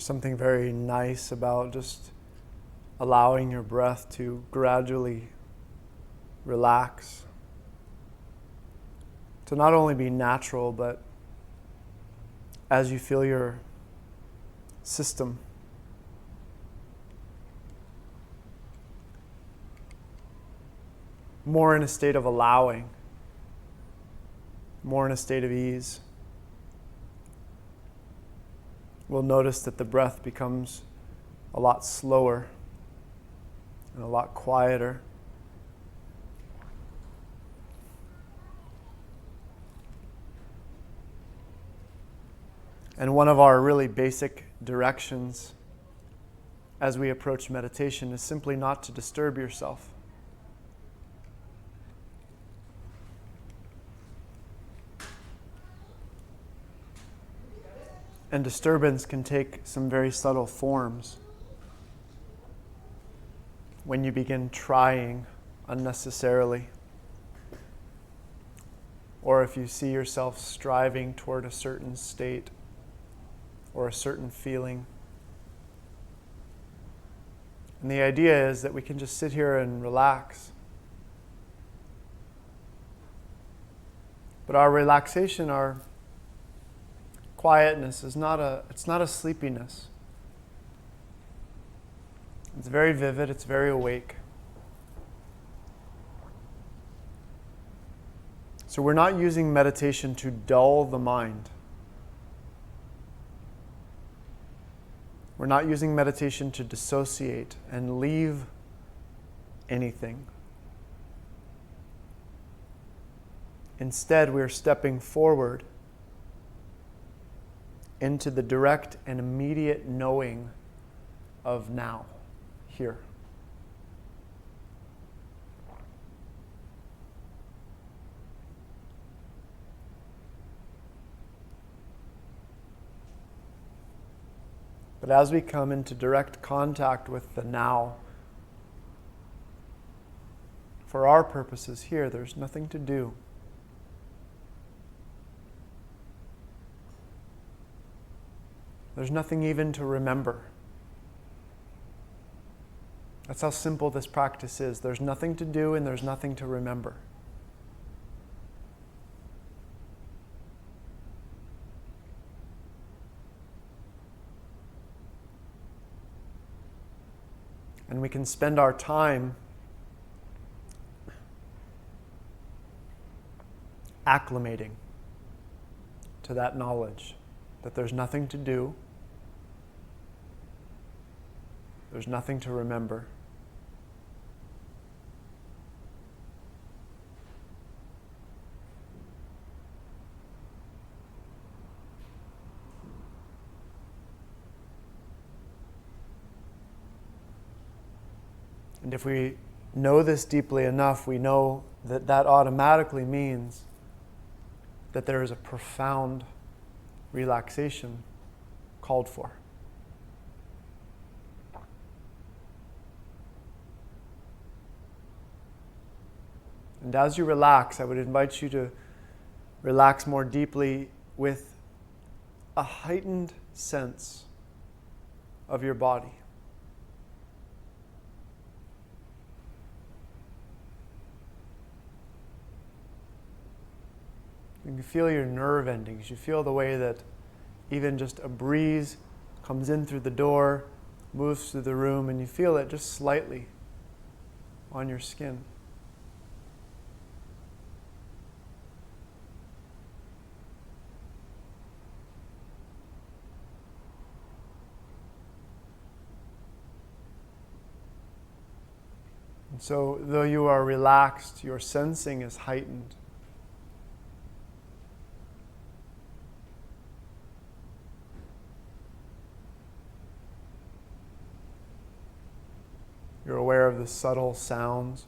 something very nice about just allowing your breath to gradually relax, to not only be natural, but as you feel your system more in a state of allowing, more in a state of ease, we'll notice that the breath becomes a lot slower and a lot quieter. And one of our really basic directions as we approach meditation is simply not to disturb yourself. And disturbance can take some very subtle forms when you begin trying unnecessarily, or if you see yourself striving toward a certain state or a certain feeling. And the idea is that we can just sit here and relax. But our relaxation, our quietness it's not a sleepiness. It's very vivid, it's very awake. So we're not using meditation to dull the mind. We're not using meditation to dissociate and leave anything. Instead, we're stepping forward into the direct and immediate knowing of now, here. But as we come into direct contact with the now, for our purposes here, there's nothing to do. There's nothing even to remember. That's how simple this practice is. There's nothing to do and there's nothing to remember. And we can spend our time acclimating to that knowledge that there's nothing to do, there's nothing to remember. And if we know this deeply enough, we know that that automatically means that there is a profound relaxation called for. And as you relax, I would invite you to relax more deeply with a heightened sense of your body. You can feel your nerve endings. You feel the way that even just a breeze comes in through the door, moves through the room, and you feel it just slightly on your skin. And so, though you are relaxed, your sensing is heightened. You're aware of the subtle sounds,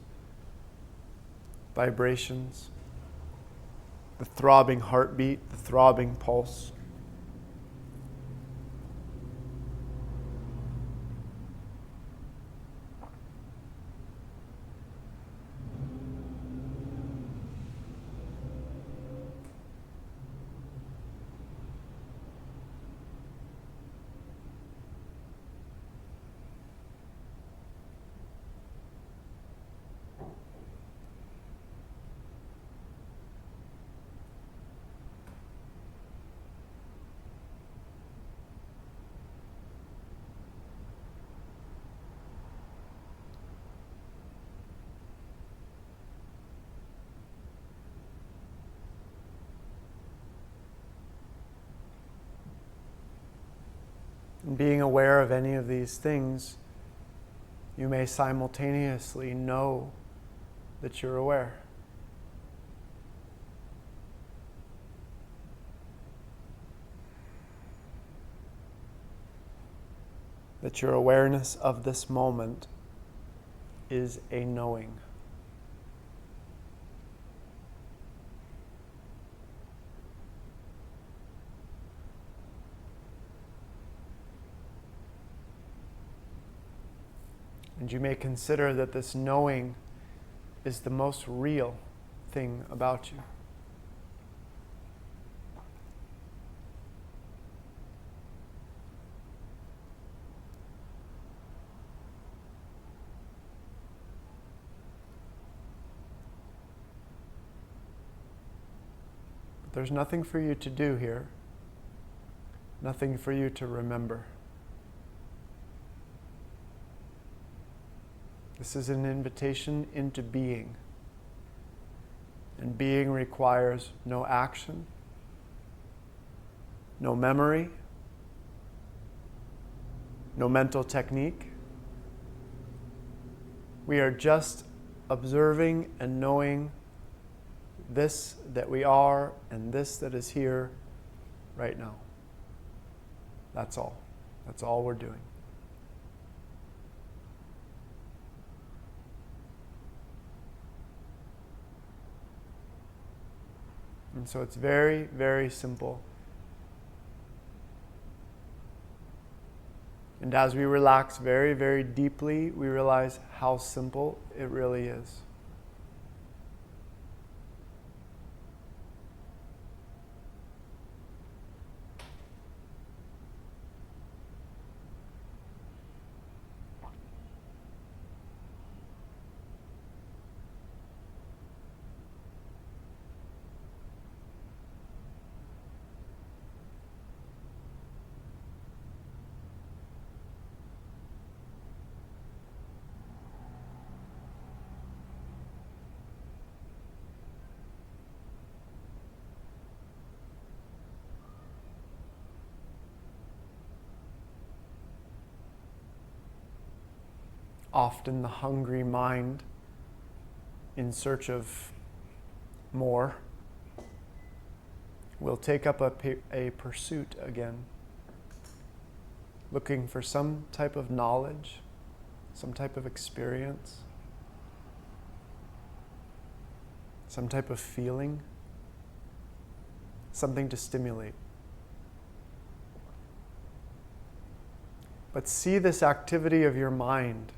vibrations, the throbbing heartbeat, the throbbing pulse. Being aware of any of these things, you may simultaneously know that you're aware. That your awareness of this moment is a knowing. And you may consider that this knowing is the most real thing about you. But there's nothing for you to do here, nothing for you to remember. This is an invitation into being. And being requires no action, no memory, no mental technique. We are just observing and knowing this that we are and this that is here right now. That's all. That's all we're doing. And so it's very, very simple. And as we relax very, very deeply, we realize how simple it really is. Often the hungry mind, in search of more, will take up a pursuit again, looking for some type of knowledge, some type of experience, some type of feeling, something to stimulate. But see this activity of your mind,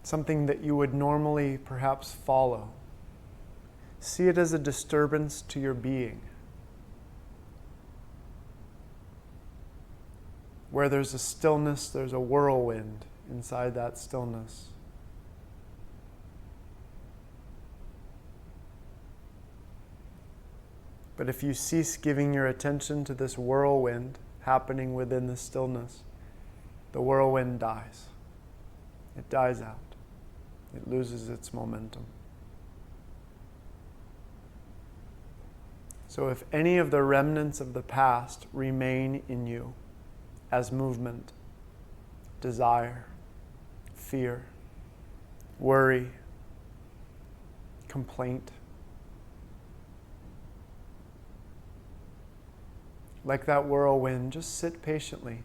something that you would normally perhaps follow. See it as a disturbance to your being. Where there's a stillness, there's a whirlwind inside that stillness. But if you cease giving your attention to this whirlwind happening within the stillness, the whirlwind dies. It dies out. It loses its momentum. So if any of the remnants of the past remain in you as movement, desire, fear, worry, complaint, like that whirlwind, just sit patiently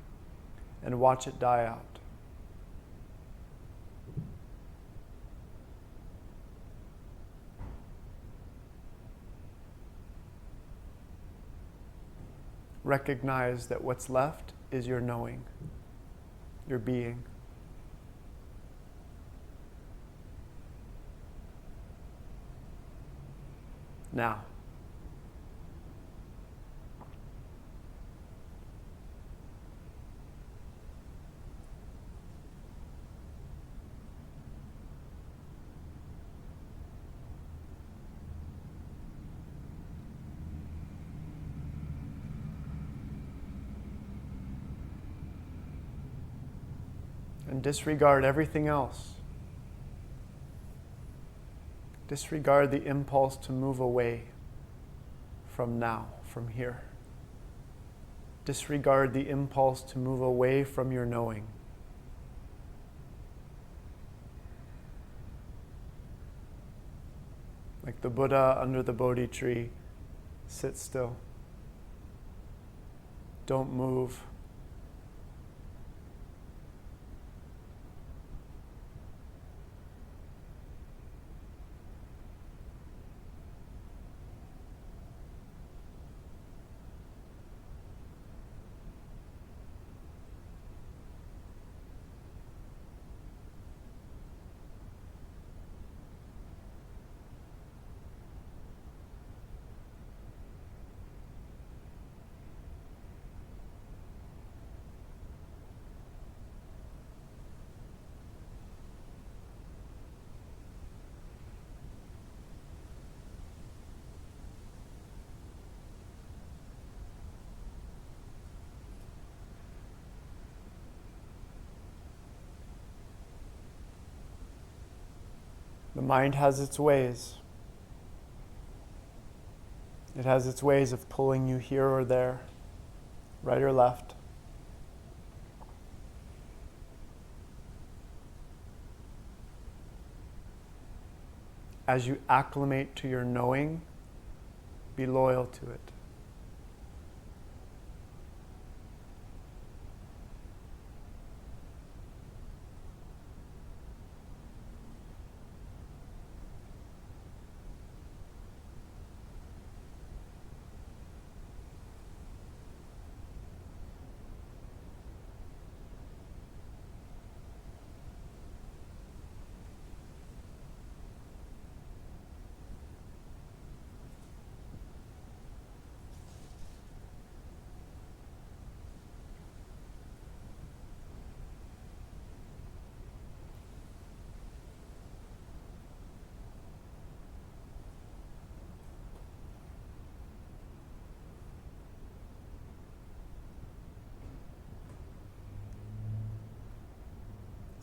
and watch it die out. Recognize that what's left is your knowing, your being. Now, and disregard everything else. Disregard the impulse to move away from now, from here. disregard the impulse to move away from your knowing. Like the Buddha under the Bodhi tree, sit still. Don't move. The mind has its ways. It has its ways of pulling you here or there, right or left. As you acclimate to your knowing, be loyal to it.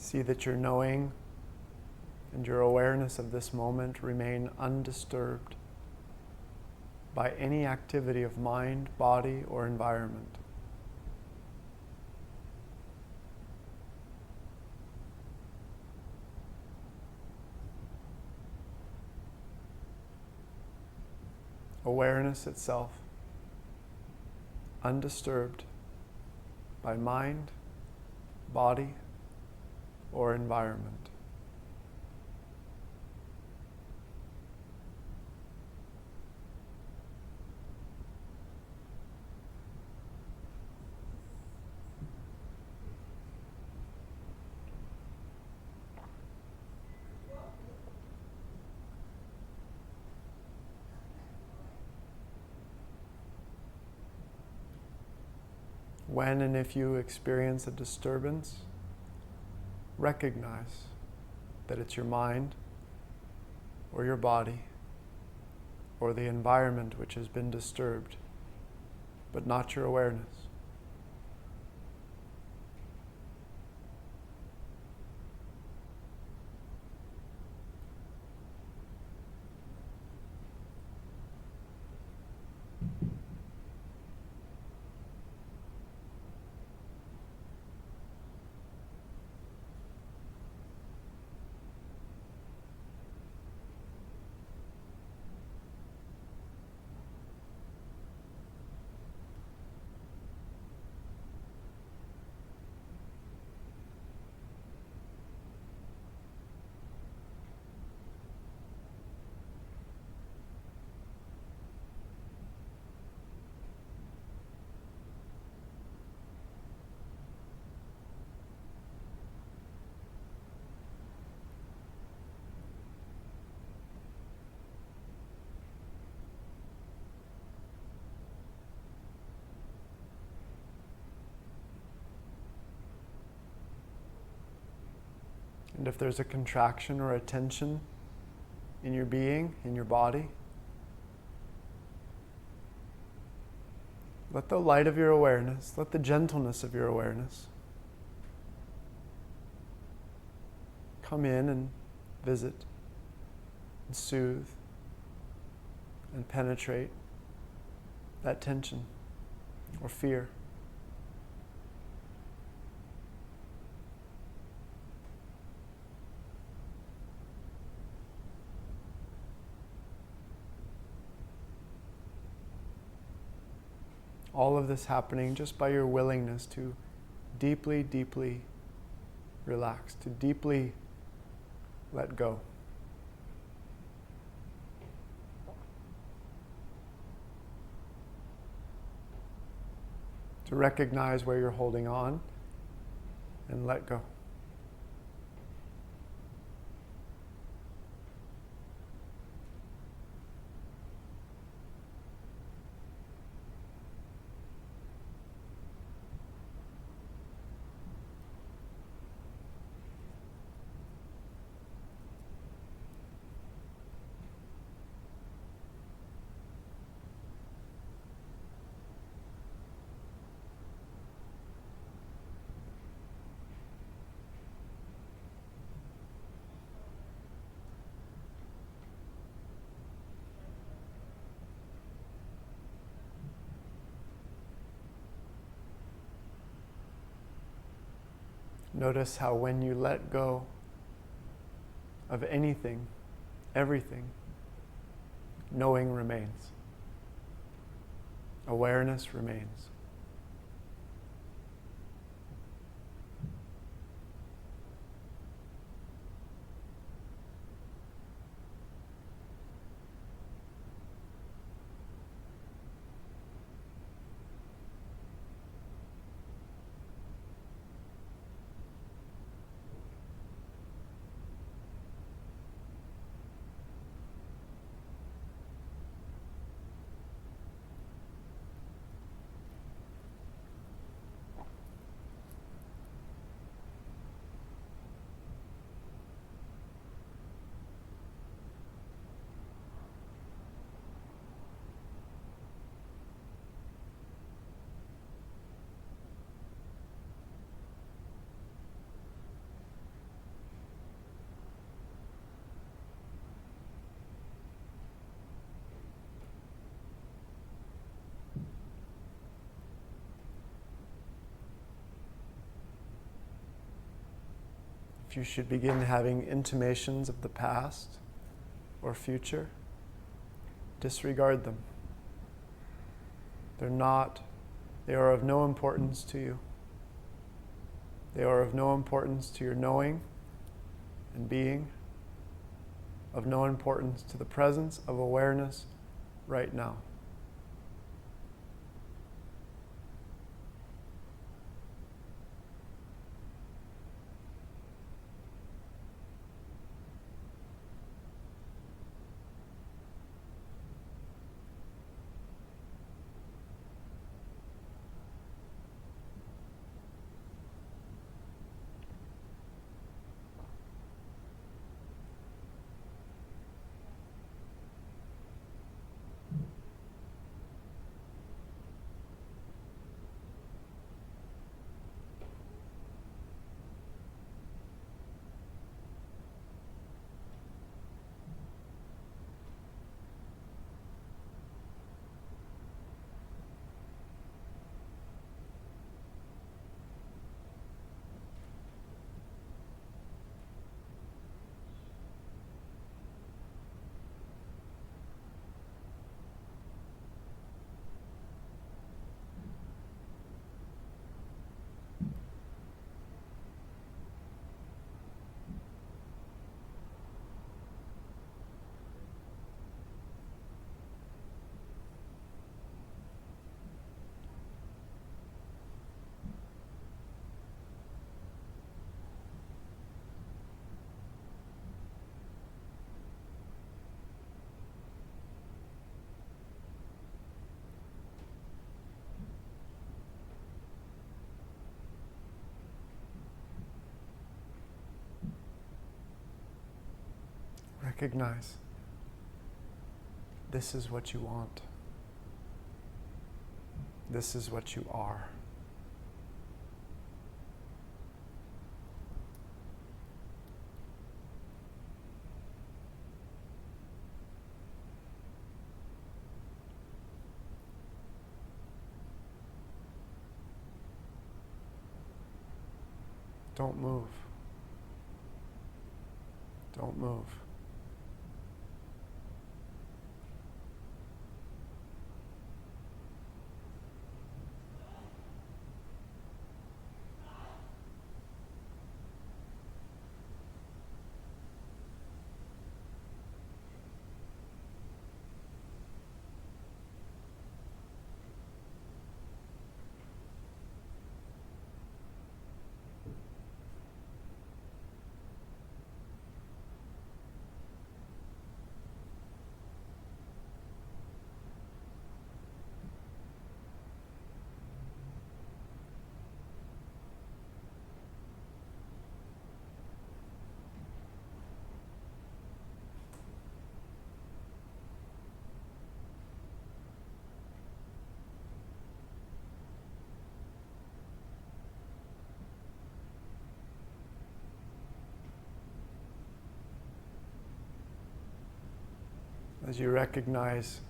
See that your knowing and your awareness of this moment remain undisturbed by any activity of mind, body, or environment. Awareness itself, undisturbed by mind, body, or environment. When and if you experience a disturbance, recognize that it's your mind or your body or the environment which has been disturbed, but not your awareness. And if there's a contraction or a tension in your being, in your body, let the light of your awareness, let the gentleness of your awareness come in and visit and soothe and penetrate that tension or fear. all of this happening just by your willingness to deeply, deeply relax, to deeply let go. To recognize where you're holding on and let go. Notice how when you let go of anything, everything, knowing remains. Awareness remains. If you should begin having intimations of the past or future, disregard them. They are of no importance to you. They are of no importance to your knowing and being, of no importance to the presence of awareness right now. Recognize this is what you want. This is what you are. Don't move. Don't move. as you recognize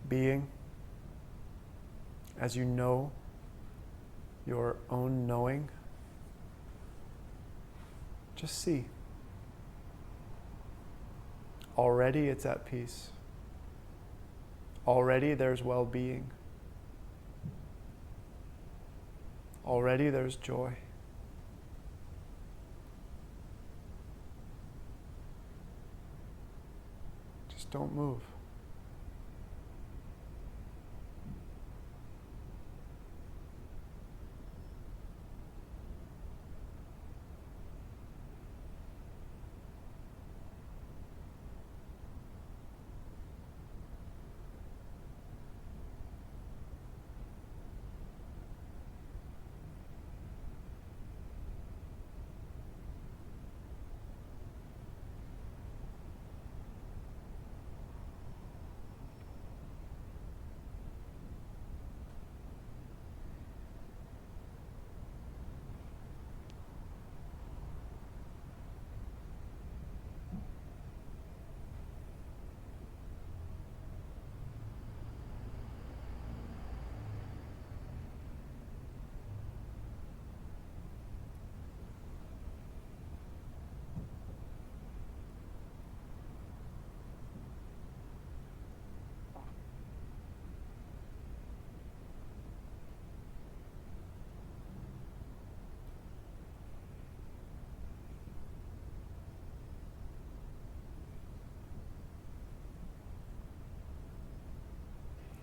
being, as you know your own knowing, just see. Already it's at peace. Already there's well-being. Already there's joy. Just don't move.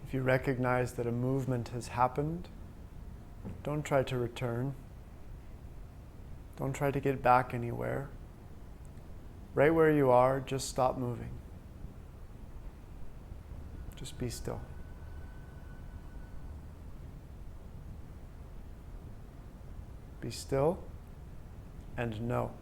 If you recognize that a movement has happened, don't try to return. Don't try to get back anywhere. Right where you are, just stop moving. Just be still. Be still and know.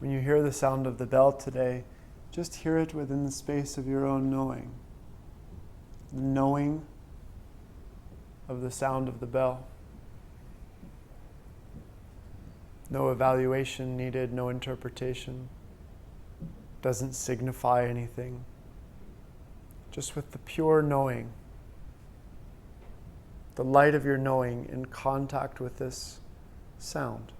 When you hear the sound of the bell today, just hear it within the space of your own knowing. The knowing of the sound of the bell. No evaluation needed, no interpretation. Doesn't signify anything. Just with the pure knowing, the light of your knowing in contact with this sound.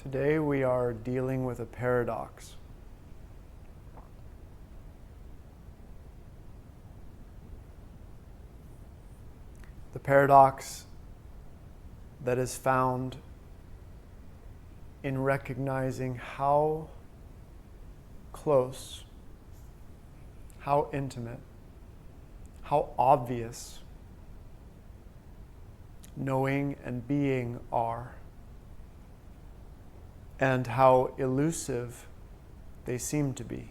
Today we are dealing with a paradox. The paradox that is found in recognizing how close how intimate, how obvious knowing and being are, and how elusive they seem to be.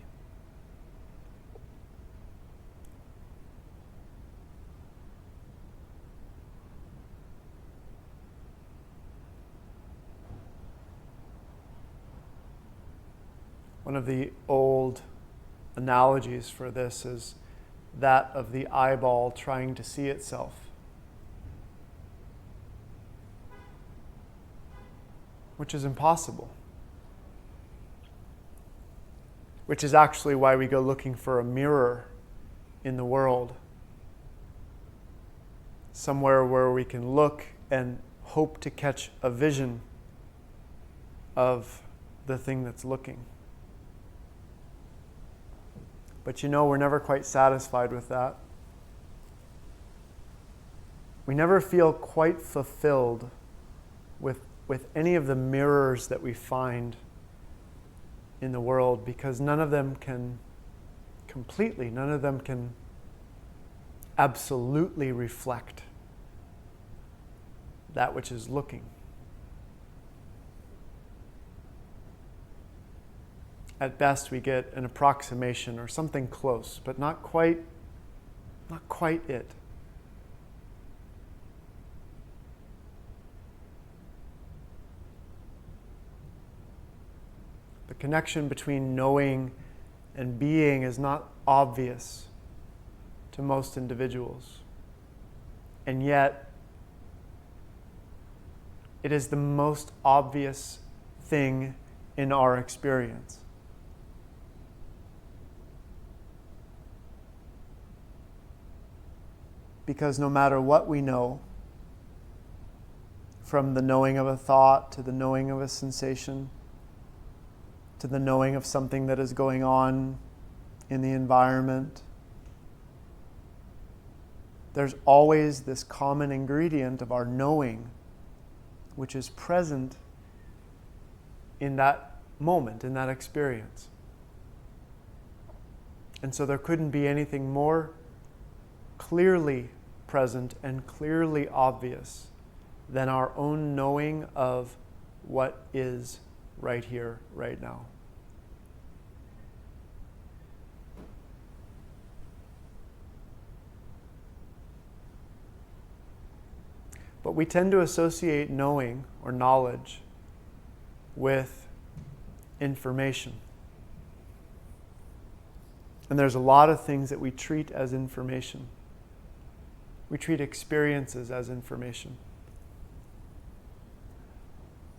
One of the old analogies for this is that of the eyeball trying to see itself. Which is impossible. Which is actually why we go looking for a mirror in the world. Somewhere where we can look and hope to catch a vision of the thing that's looking. But we're never quite satisfied with that. We never feel quite fulfilled with any of the mirrors that we find in the world, because none of them can absolutely reflect that which is looking. At best, we get an approximation or something close, but not quite it. The connection between knowing and being is not obvious to most individuals. And yet, it is the most obvious thing in our experience. Because no matter what we know, from the knowing of a thought to the knowing of a sensation, to the knowing of something that is going on in the environment, there's always this common ingredient of our knowing, which is present in that moment, in that experience. And so there couldn't be anything more clearly present and clearly obvious than our own knowing of what is right here, right now. But we tend to associate knowing or knowledge with information. And there's a lot of things that we treat as information. We treat experiences as information.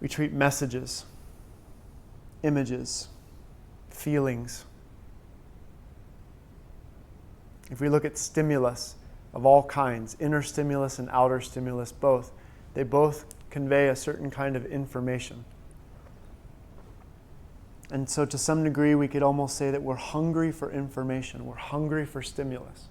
We treat messages, images, feelings. If we look at stimulus of all kinds, inner stimulus and outer stimulus both, they both convey a certain kind of information. And so to some degree we could almost say that we're hungry for information, we're hungry for stimulus.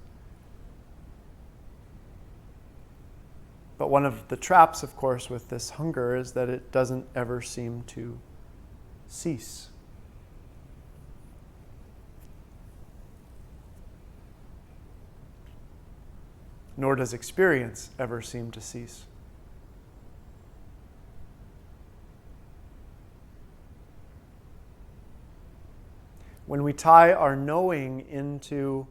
But one of the traps, of course, with this hunger is that it doesn't ever seem to cease. Nor does experience ever seem to cease. When we tie our knowing into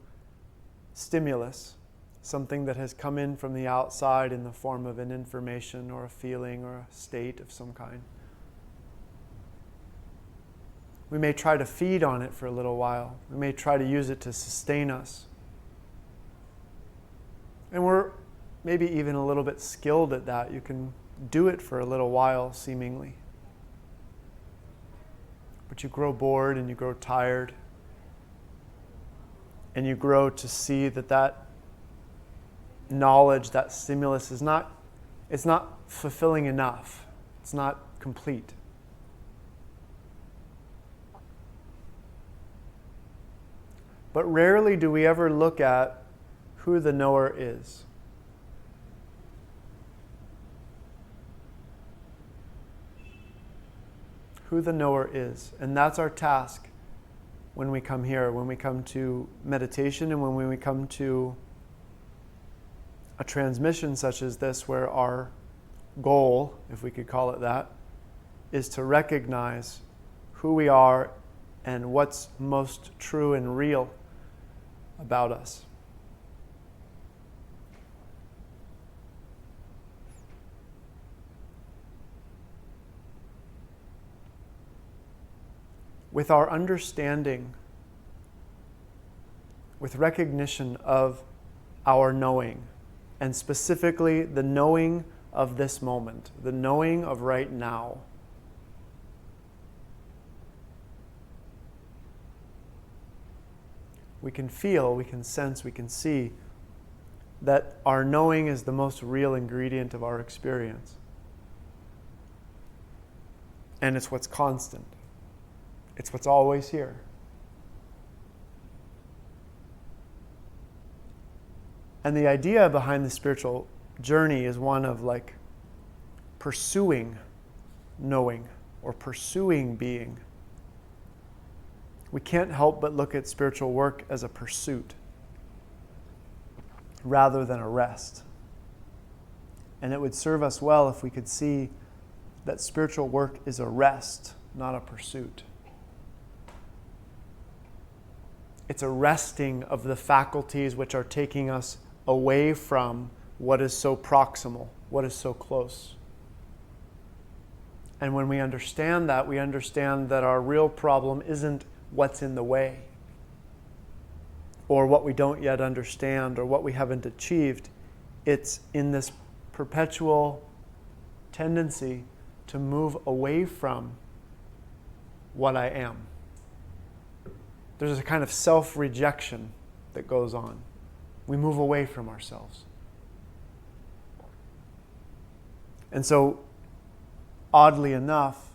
stimulus, something that has come in from the outside in the form of an information or a feeling or a state of some kind, we may try to feed on it for a little while. We may try to use it to sustain us. And we're maybe even a little bit skilled at that. You can do it for a little while, seemingly. But you grow bored and you grow tired. And you grow to see that knowledge, that stimulus it's not fulfilling enough. It's not complete. But rarely do we ever look at who the knower is. Who the knower is. And that's our task when we come here, when we come to meditation, and when we come to a transmission such as this, where our goal, if we could call it that, is to recognize who we are and what's most true and real about us. With our understanding, with recognition of our knowing, and specifically the knowing of this moment, the knowing of right now, we can feel, we can sense, we can see that our knowing is the most real ingredient of our experience. And it's what's constant. It's what's always here. And the idea behind the spiritual journey is one of like pursuing knowing or pursuing being. We can't help but look at spiritual work as a pursuit rather than a rest. And it would serve us well if we could see that spiritual work is a rest, not a pursuit. It's a resting of the faculties which are taking us away from what is so proximal, what is so close. And when we understand that, we understand that our real problem isn't what's in the way, or what we don't yet understand, or what we haven't achieved. It's in this perpetual tendency to move away from what I am. There's a kind of self-rejection that goes on. We move away from ourselves. And so, oddly enough,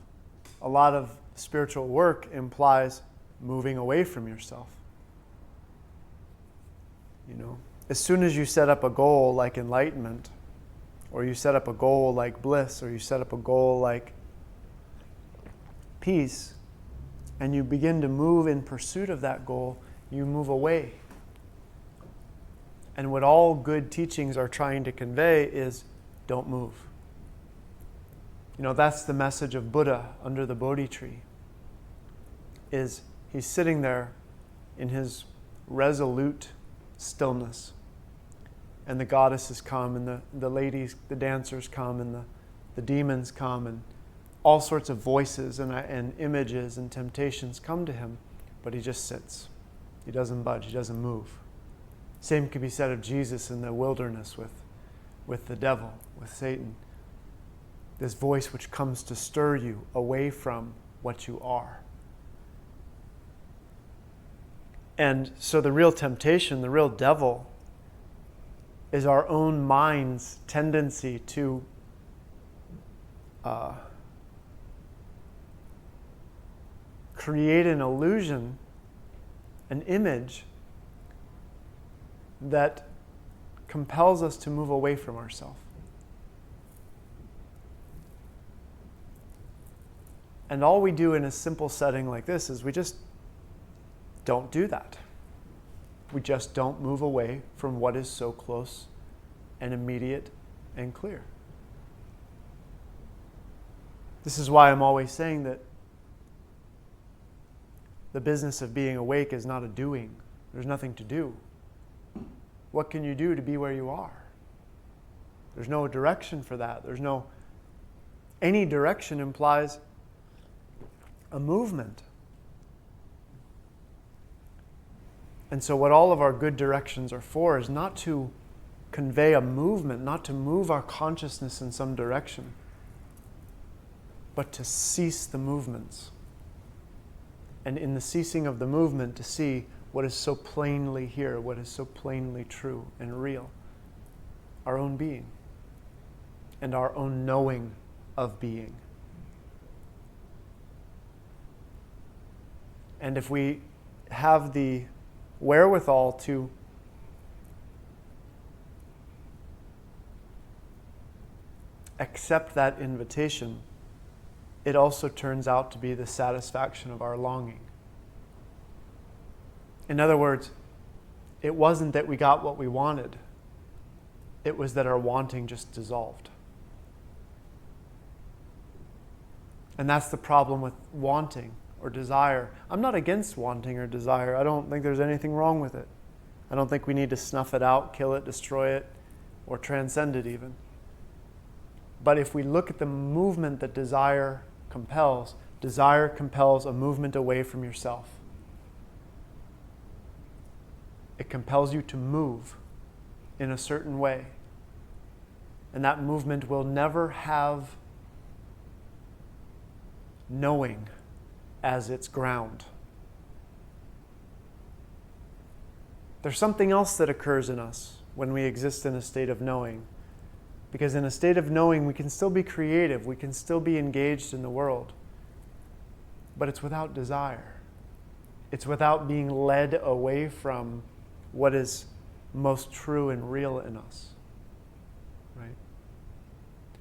a lot of spiritual work implies moving away from yourself. You know, as soon as you set up a goal like enlightenment, or you set up a goal like bliss, or you set up a goal like peace, and you begin to move in pursuit of that goal, you move away. And what all good teachings are trying to convey is don't move. You know, that's the message of Buddha under the Bodhi tree. Is he's sitting there in his resolute stillness. And the goddesses come, and the ladies, the dancers come, and the demons come, and all sorts of voices and images and temptations come to him, but he just sits. He doesn't budge, he doesn't move. Same could be said of Jesus in the wilderness with the devil, with Satan. This voice which comes to stir you away from what you are. And so the real temptation, the real devil, is our own mind's tendency to create an illusion, an image that compels us to move away from ourselves. And all we do in a simple setting like this is we just don't do that. We just don't move away from what is so close and immediate and clear. This is why I'm always saying that the business of being awake is not a doing. There's nothing to do. What can you do to be where you are? There's no direction for that. Any direction implies a movement. And so what all of our good directions are for is not to convey a movement, not to move our consciousness in some direction, but to cease the movements. And in the ceasing of the movement, to see what is so plainly here, what is so plainly true and real. Our own being. And our own knowing of being. And if we have the wherewithal to accept that invitation, it also turns out to be the satisfaction of our longing. In other words, it wasn't that we got what we wanted. It was that our wanting just dissolved. And that's the problem with wanting or desire. I'm not against wanting or desire. I don't think there's anything wrong with it. I don't think we need to snuff it out, kill it, destroy it, or transcend it even. But if we look at the movement that desire compels a movement away from yourself. It compels you to move in a certain way. And that movement will never have knowing as its ground. There's something else that occurs in us when we exist in a state of knowing. Because in a state of knowing, we can still be creative, we can still be engaged in the world. But it's without desire. It's without being led away from what is most true and real in us. Right?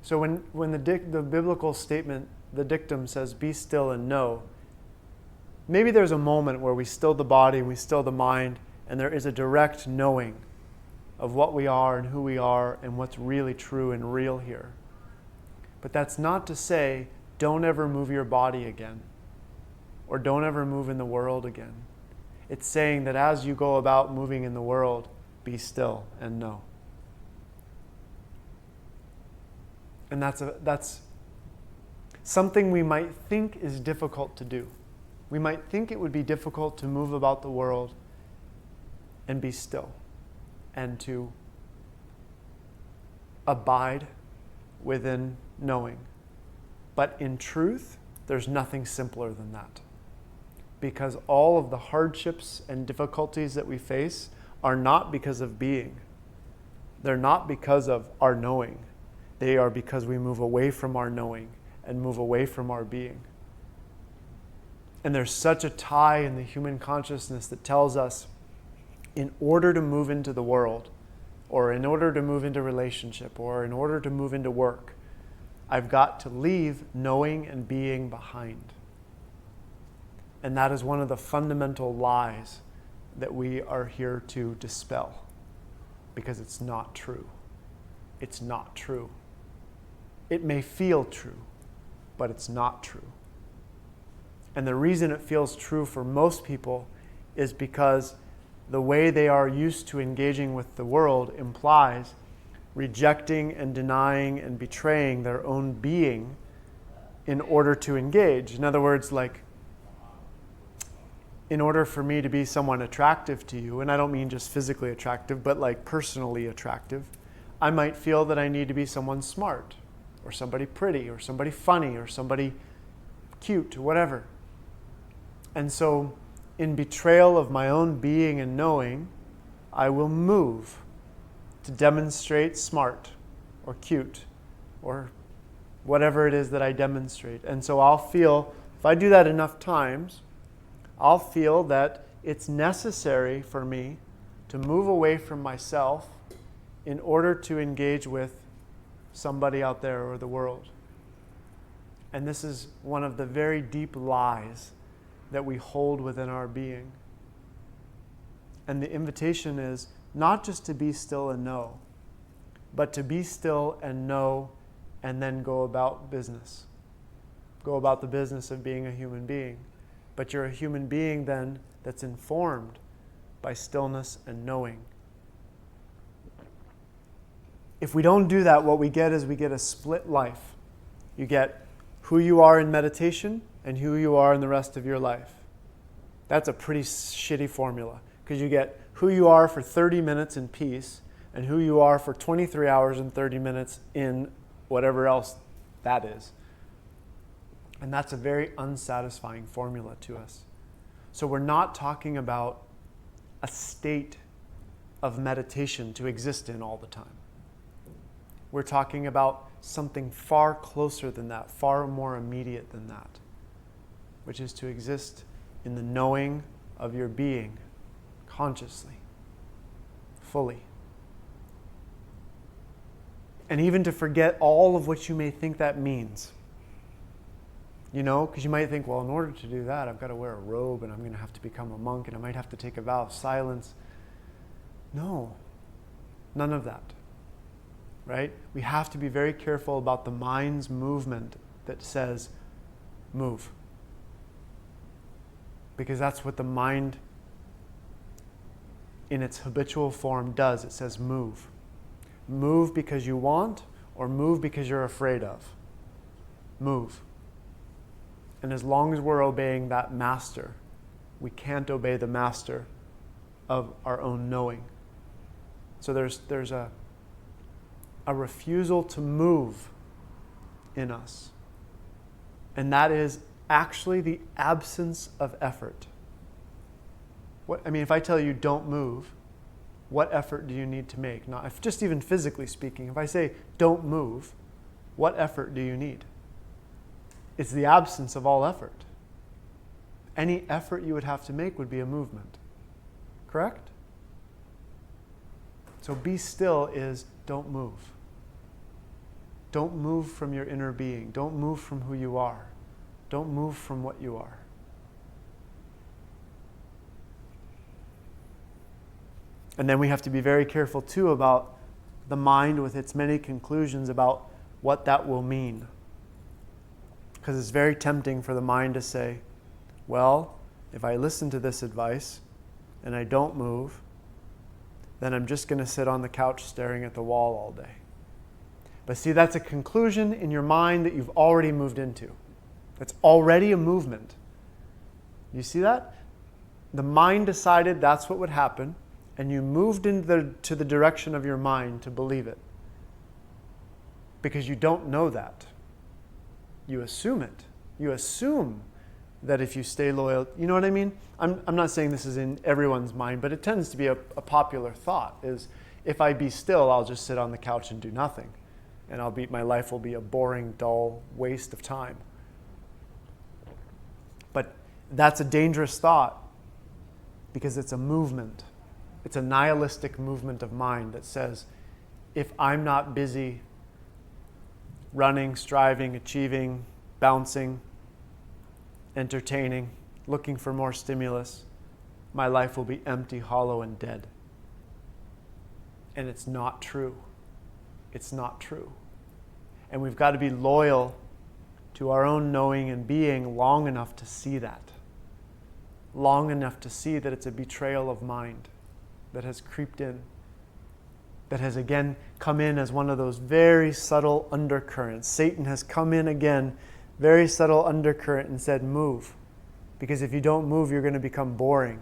So when the biblical statement, the dictum says, be still and know, maybe there's a moment where we still the body, we still the mind, and there is a direct knowing of what we are and who we are and what's really true and real here. But that's not to say, don't ever move your body again, or don't ever move in the world again. It's saying that as you go about moving in the world, be still and know. And that's something we might think is difficult to do. We might think it would be difficult to move about the world and be still and to abide within knowing. But in truth, there's nothing simpler than that. Because all of the hardships and difficulties that we face are not because of being. They're not because of our knowing. They are because we move away from our knowing and move away from our being. And there's such a tie in the human consciousness that tells us, in order to move into the world, or in order to move into relationship, or in order to move into work, I've got to leave knowing and being behind. And that is one of the fundamental lies that we are here to dispel, because it's not true. It's not true. It may feel true, but it's not true. And the reason it feels true for most people is because the way they are used to engaging with the world implies rejecting and denying and betraying their own being in order to engage. In other words, like, in order for me to be someone attractive to you, and I don't mean just physically attractive, but like personally attractive, I might feel that I need to be someone smart, or somebody pretty, or somebody funny, or somebody cute, or whatever. And so, in betrayal of my own being and knowing, I will move to demonstrate smart, or cute, or whatever it is that I demonstrate. And so I'll feel, if I do that enough times, I'll feel that it's necessary for me to move away from myself in order to engage with somebody out there or the world. And this is one of the very deep lies that we hold within our being. And the invitation is not just to be still and know, but to be still and know and then go about business. Go about the business of being a human being. But you're a human being then that's informed by stillness and knowing. If we don't do that, what we get is we get a split life. You get who you are in meditation and who you are in the rest of your life. That's a pretty shitty formula, because you get who you are for 30 minutes in peace and who you are for 23 hours and 30 minutes in whatever else that is. And that's a very unsatisfying formula to us. So we're not talking about a state of meditation to exist in all the time. We're talking about something far closer than that, far more immediate than that, which is to exist in the knowing of your being, consciously, fully. And even to forget all of what you may think that means. Because you might think, well, in order to do that, I've got to wear a robe and I'm going to have to become a monk and I might have to take a vow of silence. No, none of that, right? We have to be very careful about the mind's movement that says, move. Because that's what the mind in its habitual form does. It says move. Move because you want or move because you're afraid of. Move. And as long as we're obeying that master, we can't obey the master of our own knowing. So there's a refusal to move in us. And that is actually the absence of effort. If I tell you don't move, what effort do you need to make? Not if, just even physically speaking, if I say don't move, what effort do you need? It's the absence of all effort. Any effort you would have to make would be a movement. Correct? So be still is don't move. Don't move from your inner being. Don't move from who you are. Don't move from what you are. And then we have to be very careful too about the mind with its many conclusions about what that will mean. Because it's very tempting for the mind to say, well, if I listen to this advice and I don't move, then I'm just going to sit on the couch staring at the wall all day. But see, that's a conclusion in your mind that you've already moved into. It's already a movement. You see that? The mind decided that's what would happen, and you moved to the direction of your mind to believe it. Because you don't know that. You assume it. You assume that if you stay loyal, you know what I mean? I'm not saying this is in everyone's mind, but it tends to be a popular thought, is if I be still, I'll just sit on the couch and do nothing. And my life will be a boring, dull waste of time. But that's a dangerous thought because it's a movement. It's a nihilistic movement of mind that says, if I'm not busy running, striving, achieving, bouncing, entertaining, looking for more stimulus, my life will be empty, hollow, and dead. And it's not true. It's not true. And we've got to be loyal to our own knowing and being long enough to see that. Long enough to see that it's a betrayal of mind that has creeped in, that has again come in as one of those very subtle undercurrents. Satan has come in again, very subtle undercurrent, and said, move. Because if you don't move, you're going to become boring.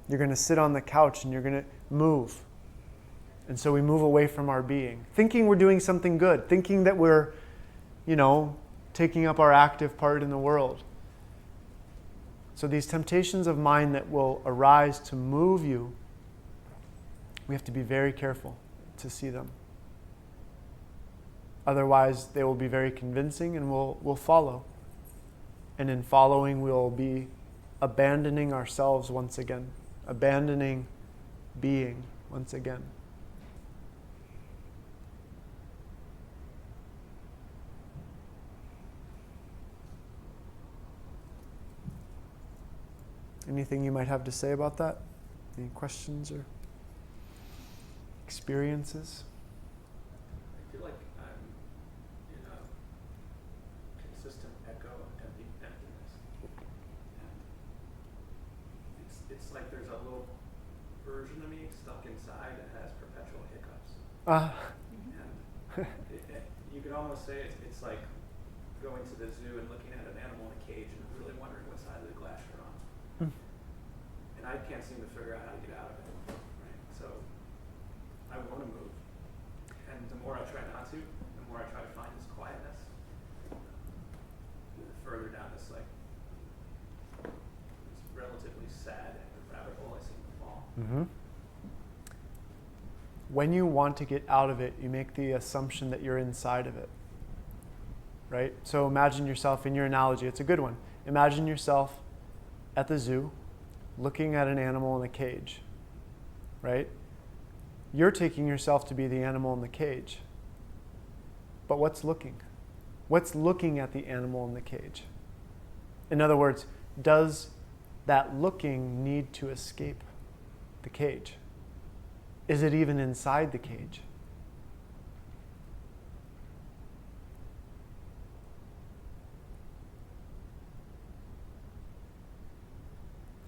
You're going to sit on the couch and you're going to move. And so we move away from our being, thinking we're doing something good, thinking that we're, taking up our active part in the world. So these temptations of mind that will arise to move you, we have to be very careful to see them. Otherwise, they will be very convincing and we'll follow. And in following, we'll be abandoning ourselves once again, abandoning being once again. Anything you might have to say about that? Any questions or experiences? I feel like I'm in a consistent echo of emptiness. And it's like there's a little version of me stuck inside that has perpetual hiccups. And you could almost say it's like going to the zoo and looking at an animal in a cage and really wondering what side of the glass you're on. And I can't seem to figure out how to get out of it. Right? So I want to move. And the more I try not to, the more I try to find this quietness, the further down this relatively sad rabbit hole I seem to fall. Mm-hmm. When you want to get out of it, you make the assumption that you're inside of it. Right? So imagine yourself in your analogy. It's a good one. Imagine yourself at the zoo looking at an animal in a cage. Right? You're taking yourself to be the animal in the cage. But what's looking? What's looking at the animal in the cage? In other words, does that looking need to escape the cage? Is it even inside the cage?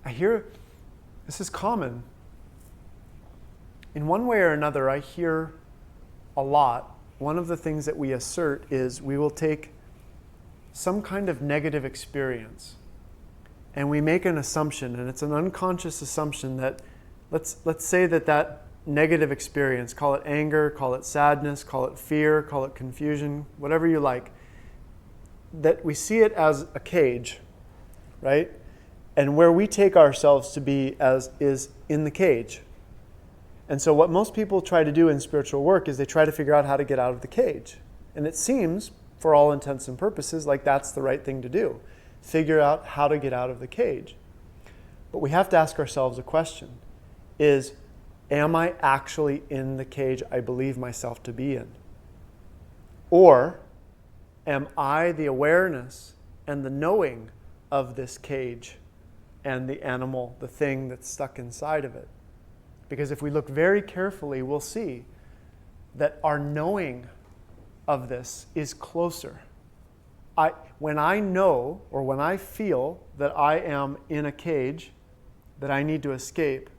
I hear, this is common. In one way or another, I hear a lot. One of the things that we assert is we will take some kind of negative experience and we make an assumption, and it's an unconscious assumption that let's say that negative experience, call it anger, call it sadness, call it fear, call it confusion, whatever you like, that we see it as a cage, right? And where we take ourselves to be as is in the cage. And so what most people try to do in spiritual work is they try to figure out how to get out of the cage. And it seems, for all intents and purposes, like that's the right thing to do. Figure out how to get out of the cage. But we have to ask ourselves a question. Am I actually in the cage I believe myself to be in? Or am I the awareness and the knowing of this cage and the animal, the thing that's stuck inside of it? Because if we look very carefully, we'll see that our knowing of this is closer. When I know, or when I feel that I am in a cage that I need to escape,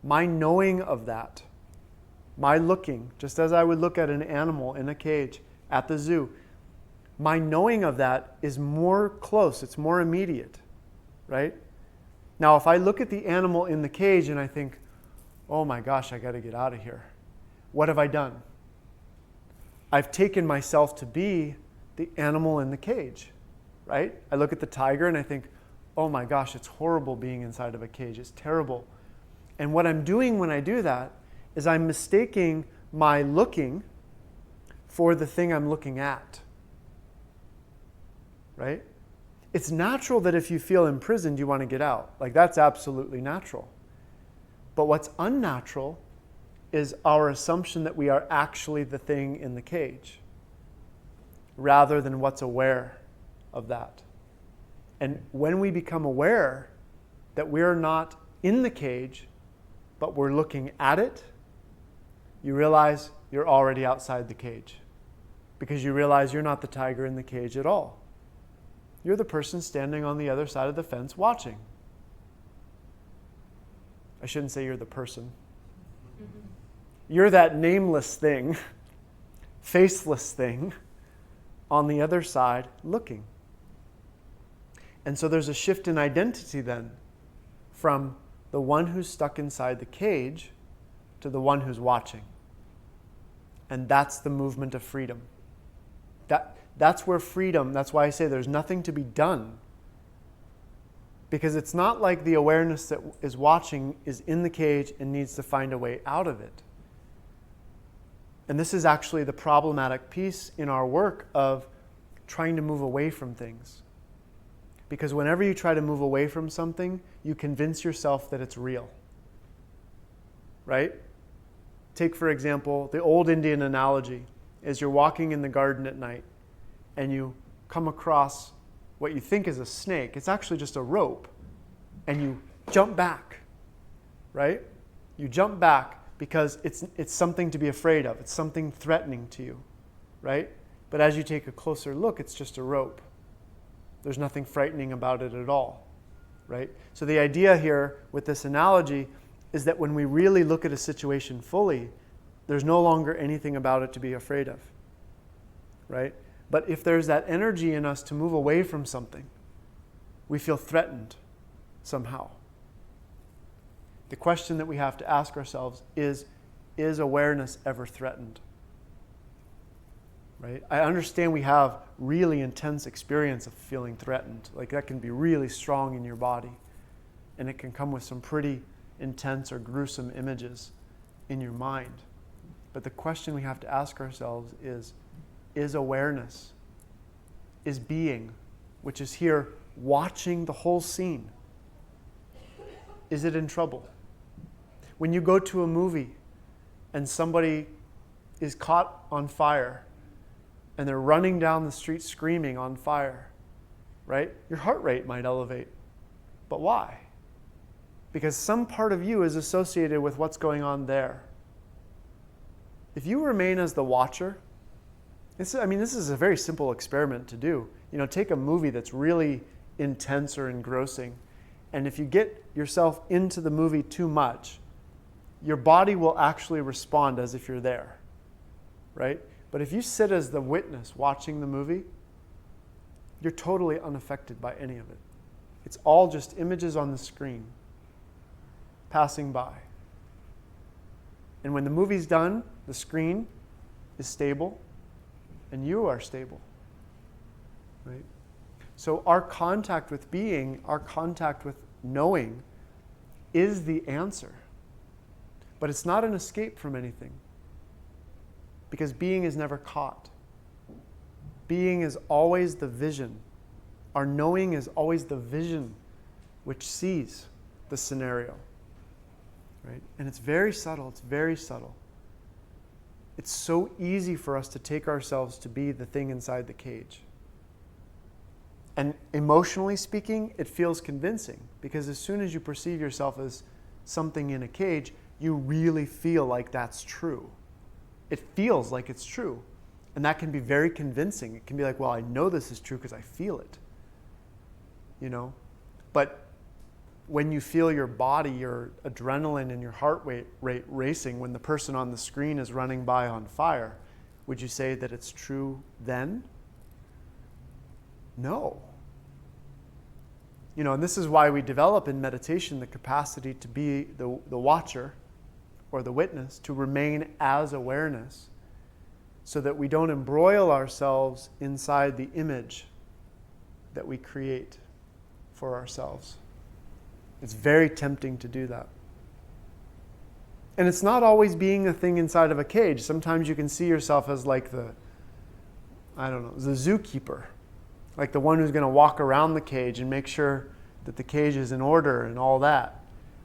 my knowing of that, my looking, just as I would look at an animal in a cage at the zoo, my knowing of that is more close, it's more immediate, right? Now, if I look at the animal in the cage and I think, oh my gosh, I got to get out of here, what have I done? I've taken myself to be the animal in the cage, right? I look at the tiger and I think, oh my gosh, it's horrible being inside of a cage. It's terrible. And what I'm doing when I do that is I'm mistaking my looking for the thing I'm looking at, right? It's natural that if you feel imprisoned, you want to get out. Like, that's absolutely natural. But what's unnatural is our assumption that we are actually the thing in the cage, rather than what's aware of that. And when we become aware that we're not in the cage, but we're looking at it, you realize you're already outside the cage. Because you realize you're not the tiger in the cage at all. You're the person standing on the other side of the fence watching. I shouldn't say you're the person. You're that nameless thing, faceless thing, on the other side looking. And so there's a shift in identity then from the one who's stuck inside the cage to the one who's watching. And that's the movement of freedom. That's where freedom, that's why I say there's nothing to be done. Because it's not like the awareness that is watching is in the cage and needs to find a way out of it. And this is actually the problematic piece in our work of trying to move away from things. Because whenever you try to move away from something, you convince yourself that it's real. Right? Take, for example, the old Indian analogy is you're walking in the garden at night and you come across what you think is a snake. It's actually just a rope. And you jump back. Right? You jump back because it's something to be afraid of. It's something threatening to you. Right? But as you take a closer look, it's just a rope. There's nothing frightening about it at all, right? So the idea here with this analogy is that when we really look at a situation fully, there's no longer anything about it to be afraid of, right? But if there's that energy in us to move away from something, we feel threatened somehow. The question that we have to ask ourselves is awareness ever threatened? Right? I understand we have really intense experience of feeling threatened. Like that can be really strong in your body. And it can come with some pretty intense or gruesome images in your mind. But the question we have to ask ourselves is awareness, is being, which is here watching the whole scene, is it in trouble? When you go to a movie and somebody is caught on fire, and they're running down the street screaming on fire, right? Your heart rate might elevate. But why? Because some part of you is associated with what's going on there. If you remain as the watcher, this is a very simple experiment to do. Take a movie that's really intense or engrossing, and if you get yourself into the movie too much, your body will actually respond as if you're there, right? But if you sit as the witness watching the movie, you're totally unaffected by any of it. It's all just images on the screen, passing by. And when the movie's done, the screen is stable, and you are stable, right? So our contact with being, our contact with knowing, is the answer. But it's not an escape from anything, because being is never caught. Being is always the vision. Our knowing is always the vision which sees the scenario, right? And it's very subtle. It's very subtle. It's so easy for us to take ourselves to be the thing inside the cage. And emotionally speaking, it feels convincing, because as soon as you perceive yourself as something in a cage, you really feel like that's true. It feels like it's true. And that can be very convincing. It can be like, well, I know this is true because I feel it. But when you feel your body, your adrenaline and your heart rate racing when the person on the screen is running by on fire, would you say that it's true then? No. And this is why we develop in meditation the capacity to be the watcher or the witness, to remain as awareness, so that we don't embroil ourselves inside the image that we create for ourselves. It's very tempting to do that. And it's not always being a thing inside of a cage. Sometimes you can see yourself as like the zookeeper, like the one who's going to walk around the cage and make sure that the cage is in order and all that.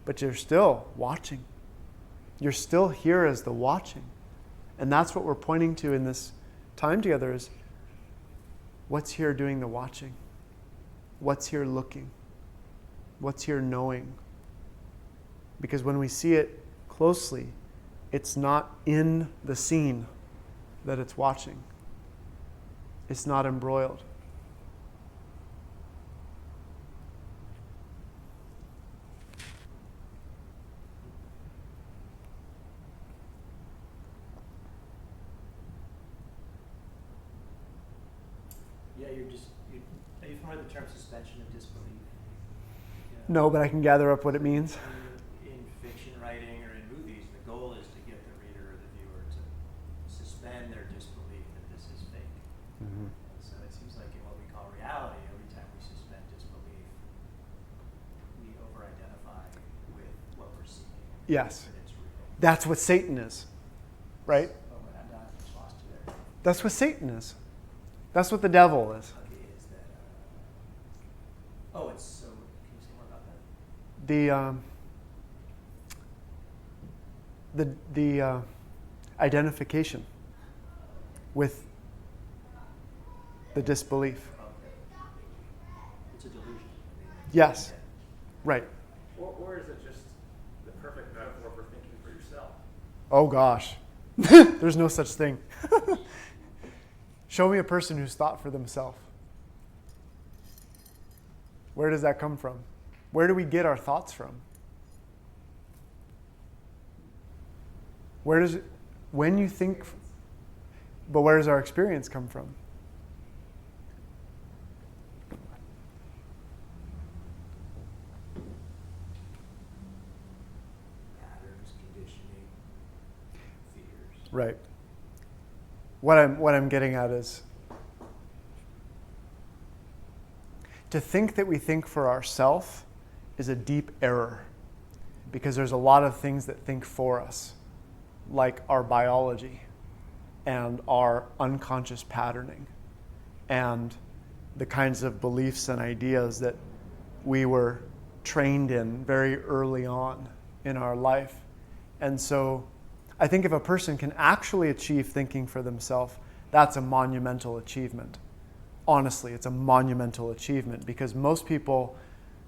But you're still watching. You're still here as the watching. And that's what we're pointing to in this time together, is what's here doing the watching? What's here looking? What's here knowing? Because when we see it closely, it's not in the scene that it's watching. It's not embroiled. Yeah, are you familiar with the term suspension of disbelief? No, but I can gather up what it means. In fiction writing or in movies, the goal is to get the reader or the viewer to suspend their disbelief that this is fake. Mm-hmm. So it seems like in what we call reality, every time we suspend disbelief, we over-identify with what we're seeing. Yes. That it's real. That's what Satan is, right? Oh, but I'm not lost you there. That's what Satan is. That's what the devil is. Okay, is that? Oh, it's so. Can you say more about that? The identification with the disbelief. Okay. It's a delusion. Yes. Right. Or is it just the perfect metaphor for thinking for yourself? Oh gosh. There's no such thing. Show me a person who's thought for themselves. Where does that come from? Where do we get our thoughts from? Where does our experience come from? Patterns, conditioning, fears. Right. What I'm getting at is to think that we think for ourselves is a deep error, because there's a lot of things that think for us, like our biology and our unconscious patterning and the kinds of beliefs and ideas that we were trained in very early on in our life. And so I think if a person can actually achieve thinking for themselves, that's a monumental achievement. honestly, it's a monumental achievement, because most people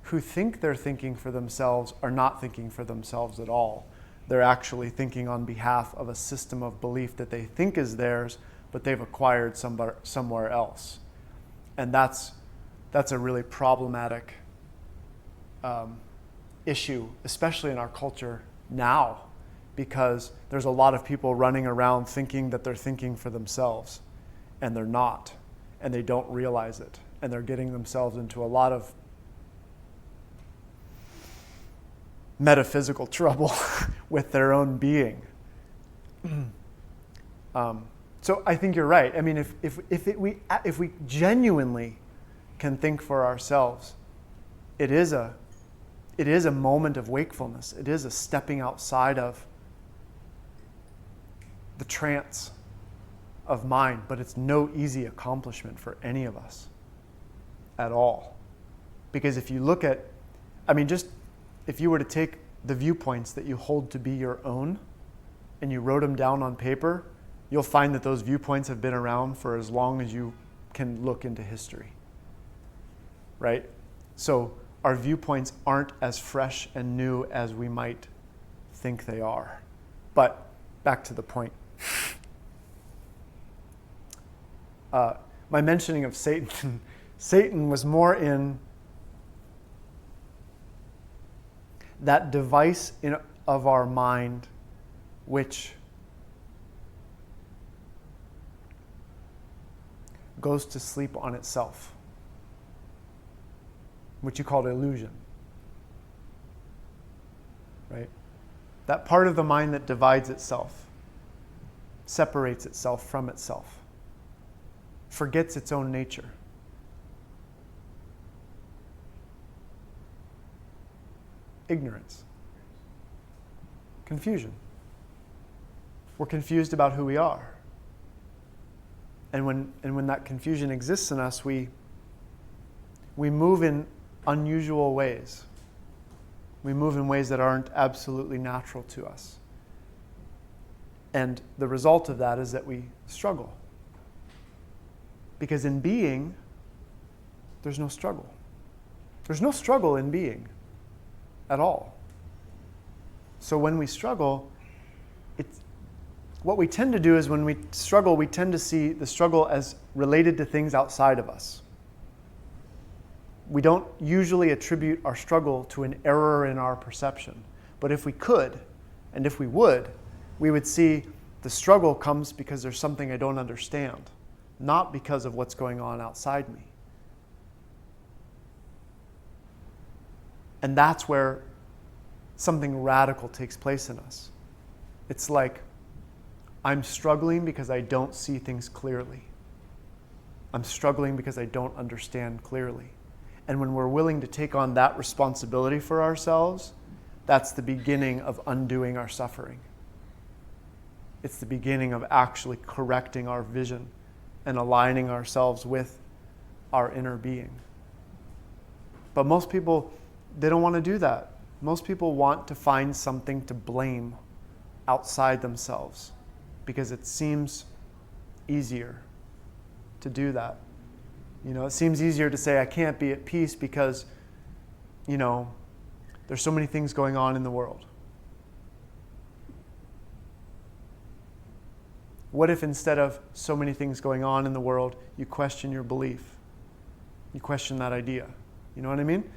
who think they're thinking for themselves are not thinking for themselves at all. They're actually thinking on behalf of a system of belief that they think is theirs, but they've acquired somewhere else. And that's a really problematic issue, especially in our culture now, because there's a lot of people running around thinking that they're thinking for themselves, and they're not, and they don't realize it, and they're getting themselves into a lot of metaphysical trouble with their own being. So I think you're right. I mean, if we genuinely can think for ourselves, it is a moment of wakefulness. It is a stepping outside of the trance of mind, but it's no easy accomplishment for any of us at all. Because if you look at, just if you were to take the viewpoints that you hold to be your own and you wrote them down on paper, you'll find that those viewpoints have been around for as long as you can look into history, right? So our viewpoints aren't as fresh and new as we might think they are. But back to the point. My mentioning of Satan, Satan was more in that device of our mind which goes to sleep on itself, which you called illusion, right? That part of the mind that divides itself, separates itself from itself, forgets its own nature. Ignorance. Confusion. We're confused about who we are. And when that confusion exists in us, we move in unusual ways. We move in ways that aren't absolutely natural to us. And the result of that is that we struggle. Because in being, there's no struggle. There's no struggle in being at all. So when we struggle, what we tend to do is when we struggle, we tend to see the struggle as related to things outside of us. We don't usually attribute our struggle to an error in our perception. But if we could, and if we would see the struggle comes because there's something I don't understand, not because of what's going on outside me. And that's where something radical takes place in us. It's like, I'm struggling because I don't see things clearly. I'm struggling because I don't understand clearly. And when we're willing to take on that responsibility for ourselves, that's the beginning of undoing our suffering. It's the beginning of actually correcting our vision and aligning ourselves with our inner being. But most people, they don't want to do that. Most people want to find something to blame outside themselves because it seems easier to do that. It seems easier to say I can't be at peace because, there's so many things going on in the world. What if instead of so many things going on in the world, you question your belief? You question that idea. You know what I mean?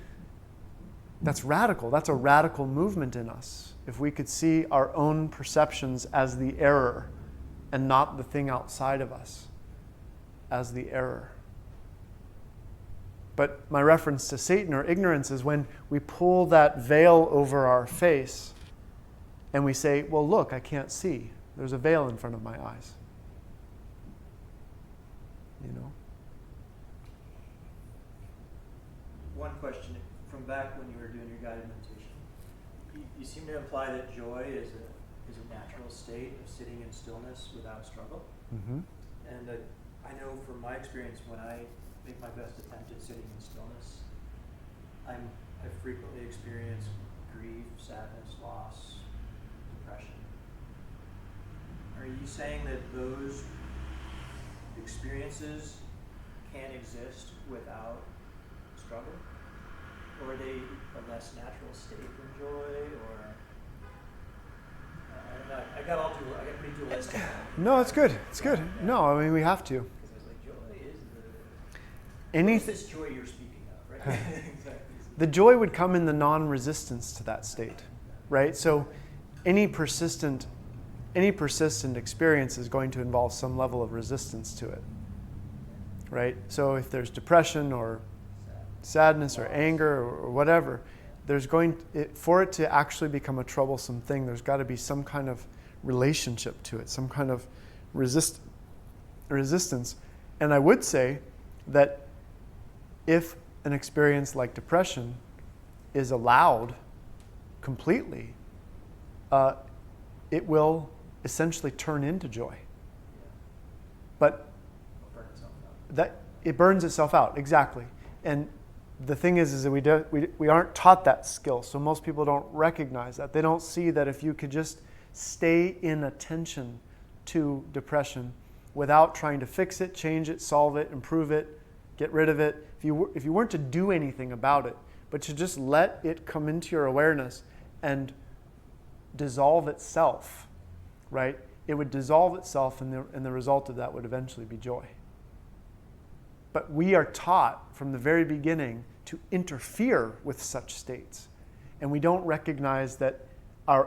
That's radical. That's a radical movement in us. If we could see our own perceptions as the error and not the thing outside of us as the error. But my reference to Satan or ignorance is when we pull that veil over our face and we say, well, look, I can't see. There's a veil in front of my eyes. One question from back when you were doing your guided meditation. You seem to imply that joy is a natural state of sitting in stillness without struggle. Mm-hmm. And I know from my experience, when I make my best attempt at sitting in stillness, I frequently experience grief, sadness, loss, depression. Are you saying that those experiences can exist without struggle? Or are they a less natural state than joy? Or I don't know. I got pretty dualistic. No, it's good. It's good. No, I mean, we have to. Because I was like, joy is Anything. this joy you're speaking of, right? Exactly. The joy would come in the non-resistance to that state, right? So any persistent experience is going to involve some level of resistance to it, right? So if there's depression or sadness or anger or whatever, for it to actually become a troublesome thing, there's got to be some kind of relationship to it, some kind of resistance. And I would say that if an experience like depression is allowed completely, it will essentially turn into joy. But it burns itself out, exactly. And the thing is that we aren't taught that skill, so most people don't recognize that. They don't see that if you could just stay in attention to depression without trying to fix it, change it, solve it, improve it, get rid of it, if you weren't to do anything about it, but to just let it come into your awareness and dissolve itself, right? It would dissolve itself, and the result of that would eventually be joy. But we are taught from the very beginning to interfere with such states. And we don't recognize that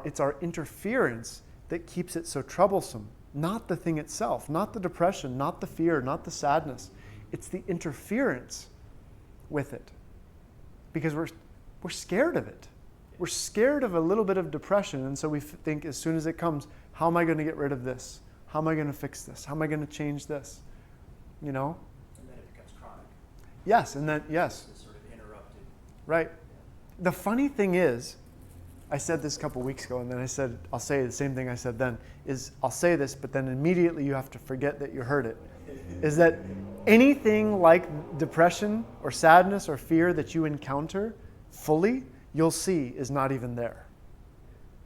it's our interference that keeps it so troublesome. Not the thing itself, not the depression, not the fear, not the sadness. It's the interference with it. Because we're scared of it. We're scared of a little bit of depression, and so we think as soon as it comes, how am I going to get rid of this? How am I going to fix this? How am I going to change this? You know? And then it becomes chronic. Yes, and then, yes. It's sort of interrupted. Right. The funny thing is, I said this a couple weeks ago, and then I said, I'll say the same thing I said then, is I'll say this, but then immediately you have to forget that you heard it, is that anything like depression or sadness or fear that you encounter fully, you'll see is not even there.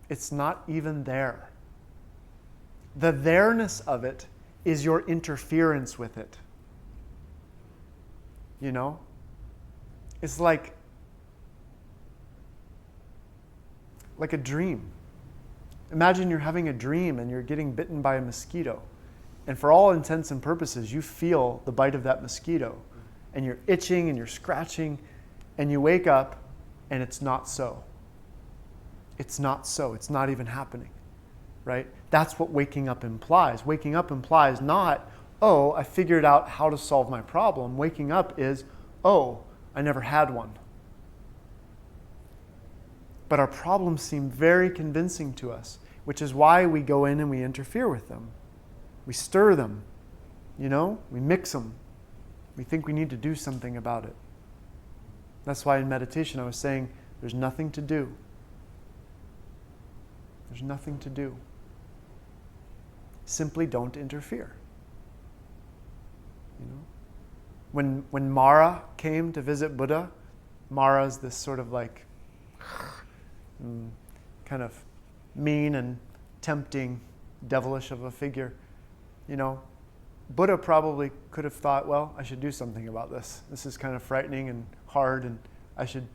It's not even there. The there-ness of it is your interference with it. You know? It's like a dream. Imagine you're having a dream and you're getting bitten by a mosquito. And for all intents and purposes, you feel the bite of that mosquito. And you're itching and you're scratching. And you wake up and it's not so. It's not so. It's not even happening. Right? That's what waking up implies. Waking up implies not, oh, I figured out how to solve my problem. Waking up is, oh, I never had one. But our problems seem very convincing to us, which is why we go in and we interfere with them. We stir them, you know? We mix them. We think we need to do something about it. That's why in meditation I was saying there's nothing to do. There's nothing to do. Simply don't interfere. You know? When Mara came to visit Buddha, Mara is this sort of like kind of mean and tempting, devilish of a figure. You know, Buddha probably could have thought, well, I should do something about this. This is kind of frightening and hard, and I should,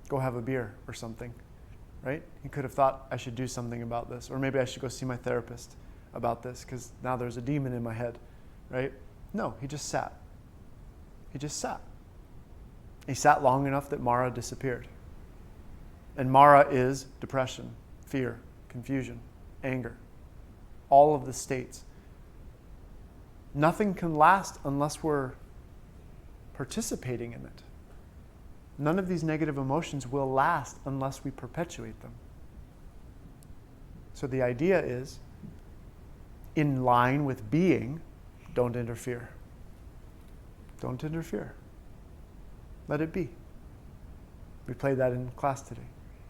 go have a beer or something, right? He could have thought, I should do something about this, or maybe I should go see my therapist about this because now there's a demon in my head, right? No, he just sat. He just sat. He sat long enough that Mara disappeared. And Mara is depression, fear, confusion, anger, all of the states. Nothing can last unless we're participating in it. None of these negative emotions will last unless we perpetuate them. So the idea is, in line with being, don't interfere. Don't interfere. Let it be. We played that in class today,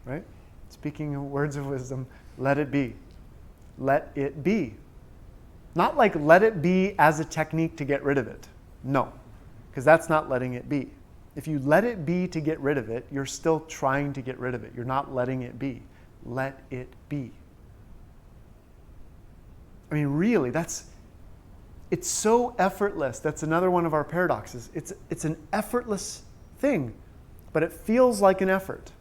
right? Speaking words of wisdom, let it be. Let it be. Not like let it be as a technique to get rid of it. No, because that's not letting it be. If you let it be to get rid of it, you're still trying to get rid of it. You're not letting it be. Let it be. I mean, really, It's so effortless. That's another one of our paradoxes. It's an effortless thing, but it feels like an effort.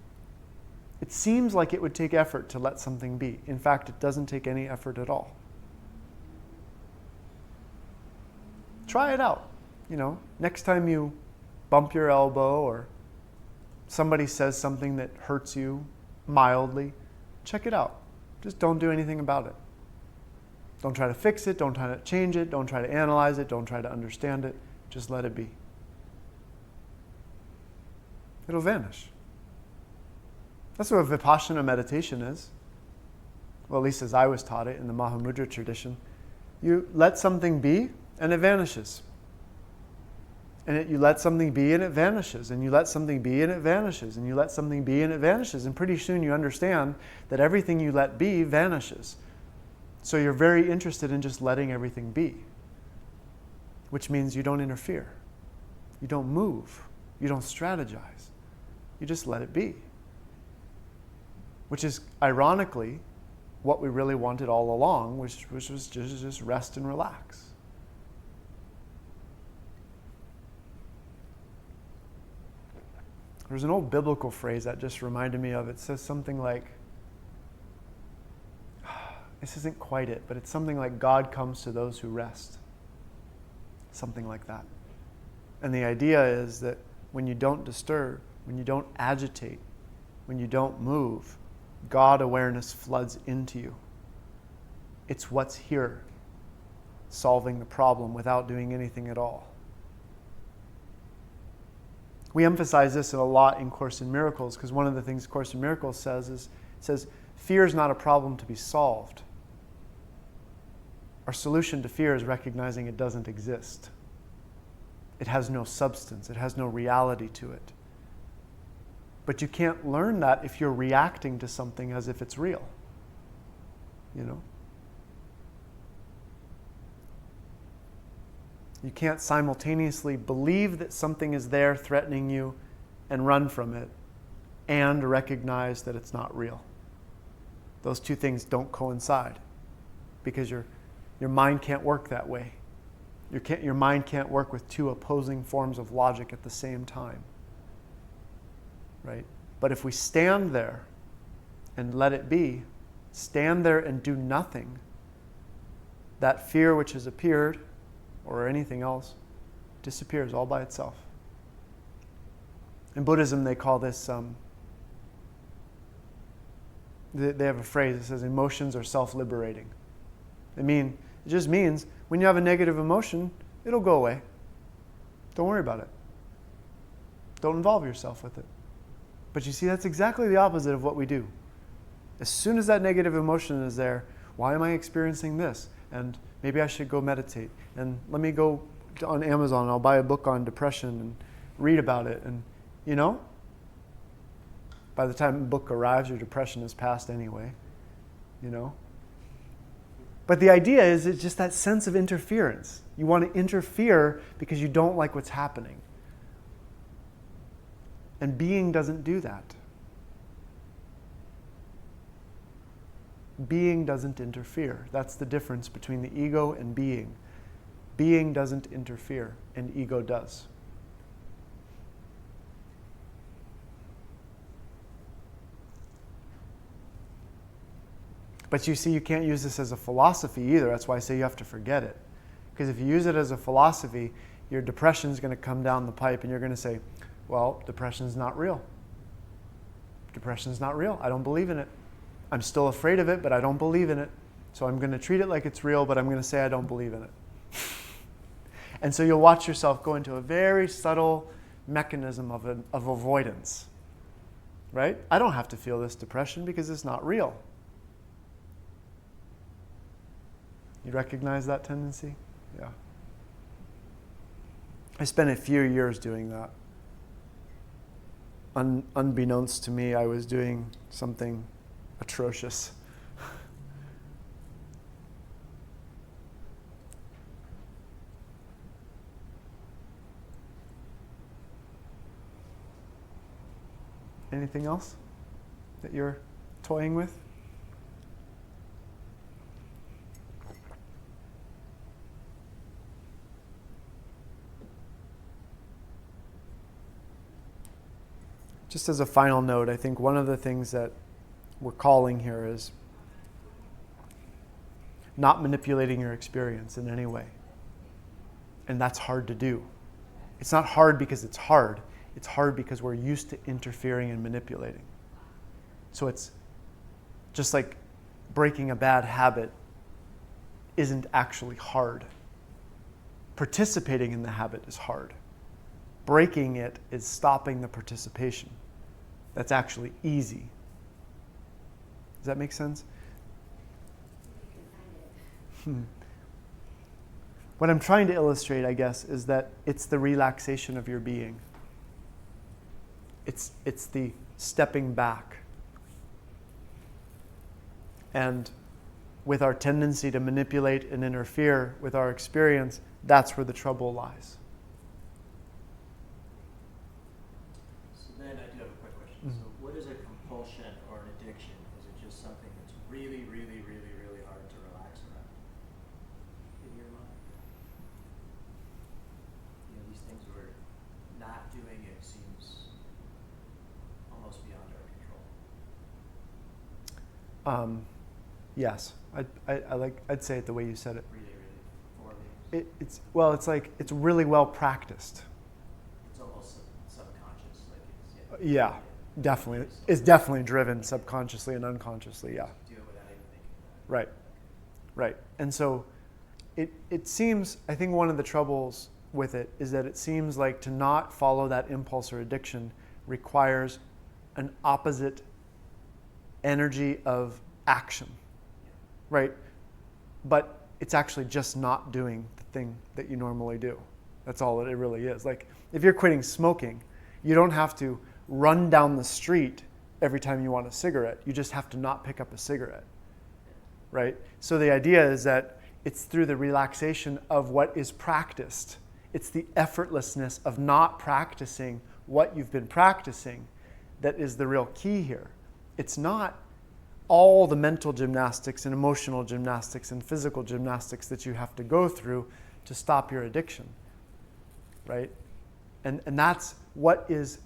It seems like it would take effort to let something be. In fact, it doesn't take any effort at all. Try it out. Next time you bump your elbow or somebody says something that hurts you mildly, check it out. Just don't do anything about it. Don't try to fix it. Don't try to change it. Don't try to analyze it. Don't try to understand it. Just let it be. It'll vanish. That's what Vipassana meditation is. Well, at least as I was taught it in the Mahamudra tradition. You let something be and it vanishes. And you let something be and it vanishes. And you let something be and it vanishes. And you let something be and it vanishes. And pretty soon you understand that everything you let be vanishes. So you're very interested in just letting everything be. Which means you don't interfere. You don't move. You don't strategize. You just let it be. Which is, ironically, what we really wanted all along, which was just rest and relax. There's an old biblical phrase that just reminded me of. It says something like, this isn't quite it, but it's something like God comes to those who rest. Something like that. And the idea is that when you don't disturb, when you don't agitate, when you don't move, God awareness floods into you. It's what's here, solving the problem without doing anything at all. We emphasize this a lot in Course in Miracles because one of the things Course in Miracles says fear is not a problem to be solved. Our solution to fear is recognizing it doesn't exist. It has no substance. It has no reality to it. But you can't learn that if you're reacting to something as if it's real. You can't simultaneously believe that something is there threatening you and run from it and recognize that it's not real. Those two things don't coincide because your mind can't work that way. Your mind can't work with two opposing forms of logic at the same time. Right? But if we stand there and let it be, stand there and do nothing, that fear which has appeared, or anything else, disappears all by itself. In Buddhism, they call this, they have a phrase that says emotions are self-liberating. It just means when you have a negative emotion, it'll go away. Don't worry about it. Don't involve yourself with it. But you see, that's exactly the opposite of what we do. As soon as that negative emotion is there, why am I experiencing this? And maybe I should go meditate. And let me go on Amazon and I'll buy a book on depression and read about it. And, by the time the book arrives, your depression is past anyway. But the idea is it's just that sense of interference. You want to interfere because you don't like what's happening. And being doesn't do that. Being doesn't interfere. That's the difference between the ego and being. Being doesn't interfere, and ego does. But you see, you can't use this as a philosophy either. That's why I say you have to forget it. Because if you use it as a philosophy, your depression is going to come down the pipe and you're going to say, well, depression is not real. Depression is not real. I don't believe in it. I'm still afraid of it, but I don't believe in it. So I'm going to treat it like it's real, but I'm going to say I don't believe in it. And so you'll watch yourself go into a very subtle mechanism of avoidance. Right? I don't have to feel this depression because it's not real. You recognize that tendency? Yeah. I spent a few years doing that. Unbeknownst to me, I was doing something atrocious. Anything else that you're toying with? Just as a final note, I think one of the things that we're calling here is not manipulating your experience in any way. And that's hard to do. It's not hard because it's hard. It's hard because we're used to interfering and manipulating. So it's just like breaking a bad habit isn't actually hard. Participating in the habit is hard. Breaking it is stopping the participation. That's actually easy. Does that make sense? What I'm trying to illustrate, I guess, is that it's the relaxation of your being. It's the stepping back. And with our tendency to manipulate and interfere with our experience, that's where the trouble lies. So then I do have a quick question. So what is a compulsion or an addiction? Is it just something that's really, really, really, really hard to relax around in your mind? You know, these things where not doing it seems almost beyond our control. Yes, I'd say it the way you said it. Really, really forming. It's like it's really well practiced. It's almost subconscious, like it's Yeah, definitely. It's definitely driven subconsciously and unconsciously. Yeah. Do it without even thinking about it. Right. And so it seems, I think one of the troubles with it is that it seems like to not follow that impulse or addiction requires an opposite energy of action. Right? But it's actually just not doing the thing that you normally do. That's all it really is. Like if you're quitting smoking, you don't have to run down the street every time you want a cigarette. You just have to not pick up a cigarette. Right? So the idea is that it's through the relaxation of what is practiced. It's the effortlessness of not practicing what you've been practicing that is the real key here. It's not all the mental gymnastics and emotional gymnastics and physical gymnastics that you have to go through to stop your addiction, right? And that's what is,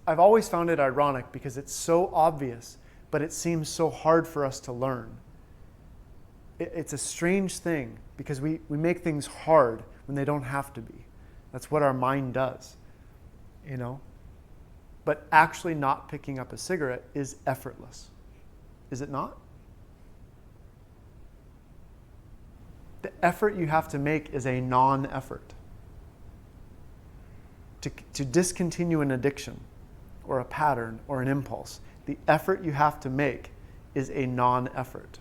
I've always found it ironic because it's so obvious, but it seems so hard for us to learn. It's a strange thing because we make things hard when they don't have to be. That's what our mind does, you know? But actually not picking up a cigarette is effortless. Is it not? The effort you have to make is a non-effort. To discontinue an addiction or a pattern or an impulse, the effort you have to make is a non-effort.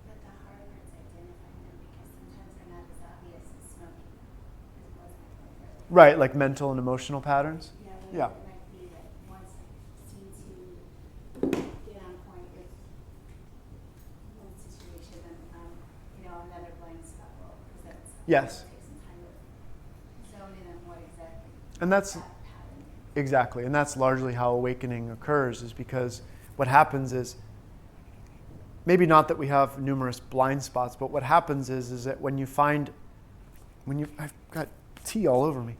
But the hard part's identifying them because sometimes they're not as obvious as smoking as it was before. Right, like mental and emotional patterns? Yeah. It might be that once seem to get on point with one situation and another blind spot will present itself. Yes. It'll take some time to zone in on what exactly And that's that pattern is. exactly, and that's largely how awakening occurs, is because what happens is, maybe not that we have numerous blind spots, but what happens is that I've got tea all over me.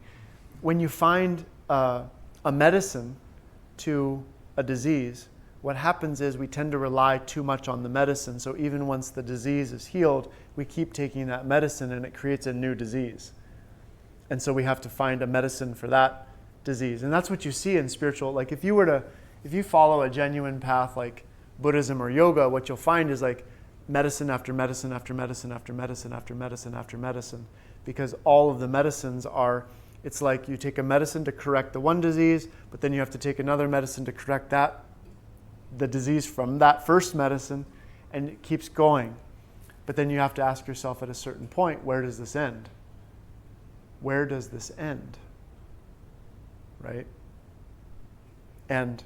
When you find a medicine to a disease, what happens is we tend to rely too much on the medicine. So even once the disease is healed, we keep taking that medicine and it creates a new disease. And so we have to find a medicine for that disease. And that's what you see in spiritual, like if you follow a genuine path like Buddhism or yoga, what you'll find is like medicine after medicine after medicine after medicine after medicine after medicine. Because all of the medicines are, it's like you take a medicine to correct the one disease, but then you have to take another medicine to correct the disease from that first medicine, and it keeps going. But then you have to ask yourself at a certain point, where does this end? Where does this end? Right? And,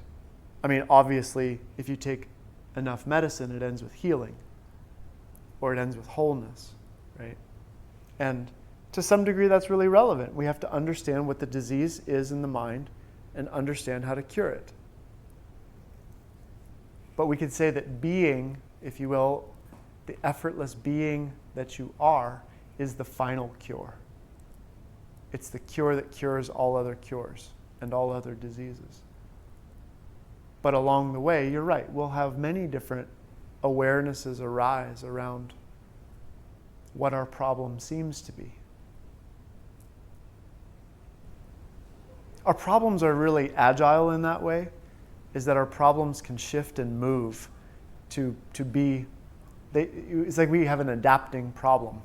I mean, obviously, if you take enough medicine, it ends with healing, or it ends with wholeness, right? And to some degree, that's really relevant. We have to understand what the disease is in the mind and understand how to cure it. But we could say that being, if you will, the effortless being that you are, is the final cure. It's the cure that cures all other cures and all other diseases. But along the way, you're right, we'll have many different awarenesses arise around what our problem seems to be. Our problems are really agile in that way, is that our problems can shift and move to be, it's like we have an adapting problem,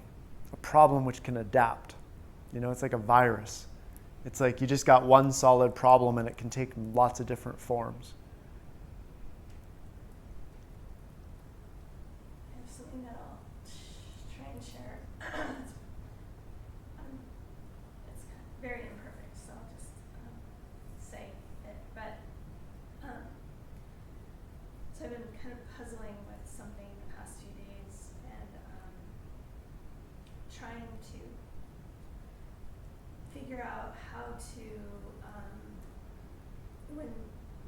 a problem which can adapt. You know, it's like a virus. It's like you just got one solid problem and it can take lots of different forms. I have something that I'll try and share. It's very imperfect, so I'll just say it. But so I've been kind of puzzling with something the past few days and trying to figure out how to, when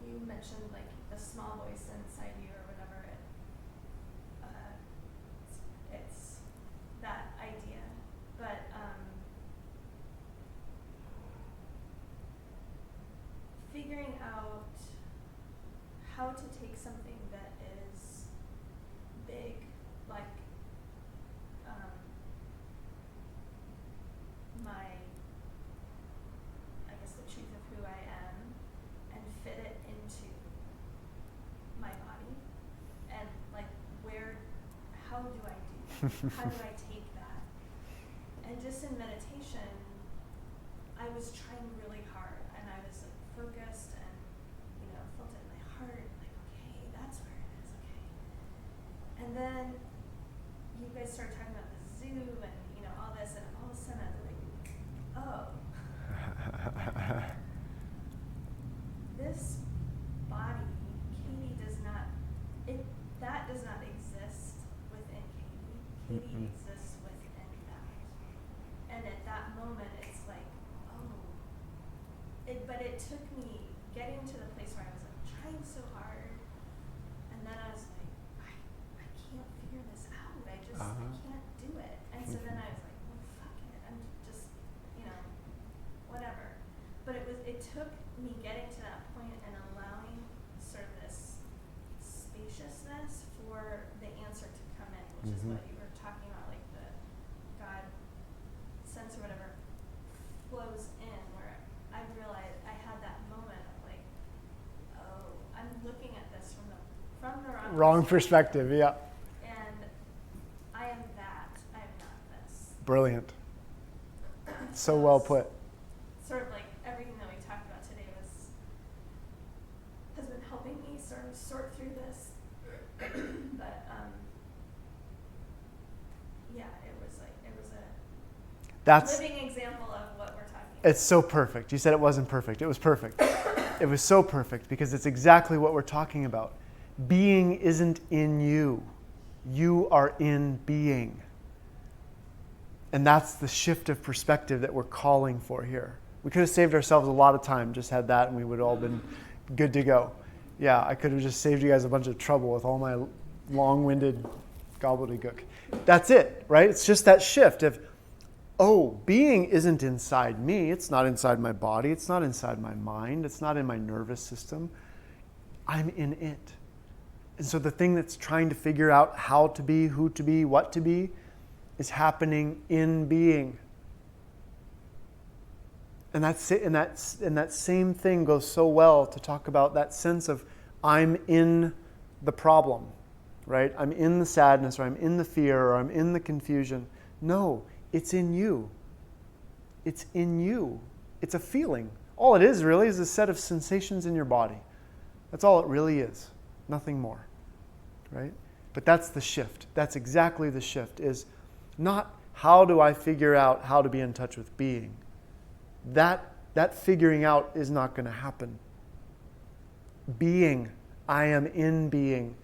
you mentioned like the small voice inside you or whatever, it's that idea. But figuring out how to take something that is big, like my, I guess the truth of who I am, and fit it into my body, and like how do I do that? How do I take that? And just in meditation, I was trying really hard, and I was like focused, and felt it in my heart, like, okay, that's where it is, okay. And then you guys started talking about the zoo and all this, and all of a sudden I was like, oh, this body, Katie does not exist within Katie. Katie exists within that. And at that moment, it's like, oh. But it took me getting to the place where I was like trying so hard, and then I was like, I can't figure this out. I can't do it. And so then I was like, well, fuck it. I'm just, whatever. But it took me getting to that point and allowing sort of this spaciousness for the answer to come in, which is what you were talking about, like the God sense or whatever flows in, where I realized I had that moment of like, oh, I'm looking at this from the Wrong perspective, yeah. And I am that. I am not this. Brilliant. So well put. Sort of like everything that we talked about today has been helping me sort of sort through this. But yeah, it was a That's living example of what we're talking about. It's so perfect. You said it wasn't perfect. It was perfect. It was so perfect because it's exactly what we're talking about. Being isn't in you. You are in being. And that's the shift of perspective that we're calling for here. We could have saved ourselves a lot of time, just had that, and we would have all been good to go. Yeah, I could have just saved you guys a bunch of trouble with all my long-winded gobbledygook. That's it, right? It's just that shift of, oh, being isn't inside me. It's not inside my body. It's not inside my mind. It's not in my nervous system. I'm in it. And so the thing that's trying to figure out how to be, who to be, what to be, is happening in being. And that same thing goes so well to talk about that sense of I'm in the problem, right? I'm in the sadness, or I'm in the fear, or I'm in the confusion. No, it's in you. It's in you. It's a feeling. All it is really is a set of sensations in your body. That's all it really is. Nothing more, right? But that's the shift. That's exactly the shift, is not how do I figure out how to be in touch with being. That figuring out is not going to happen. Being, I am in being.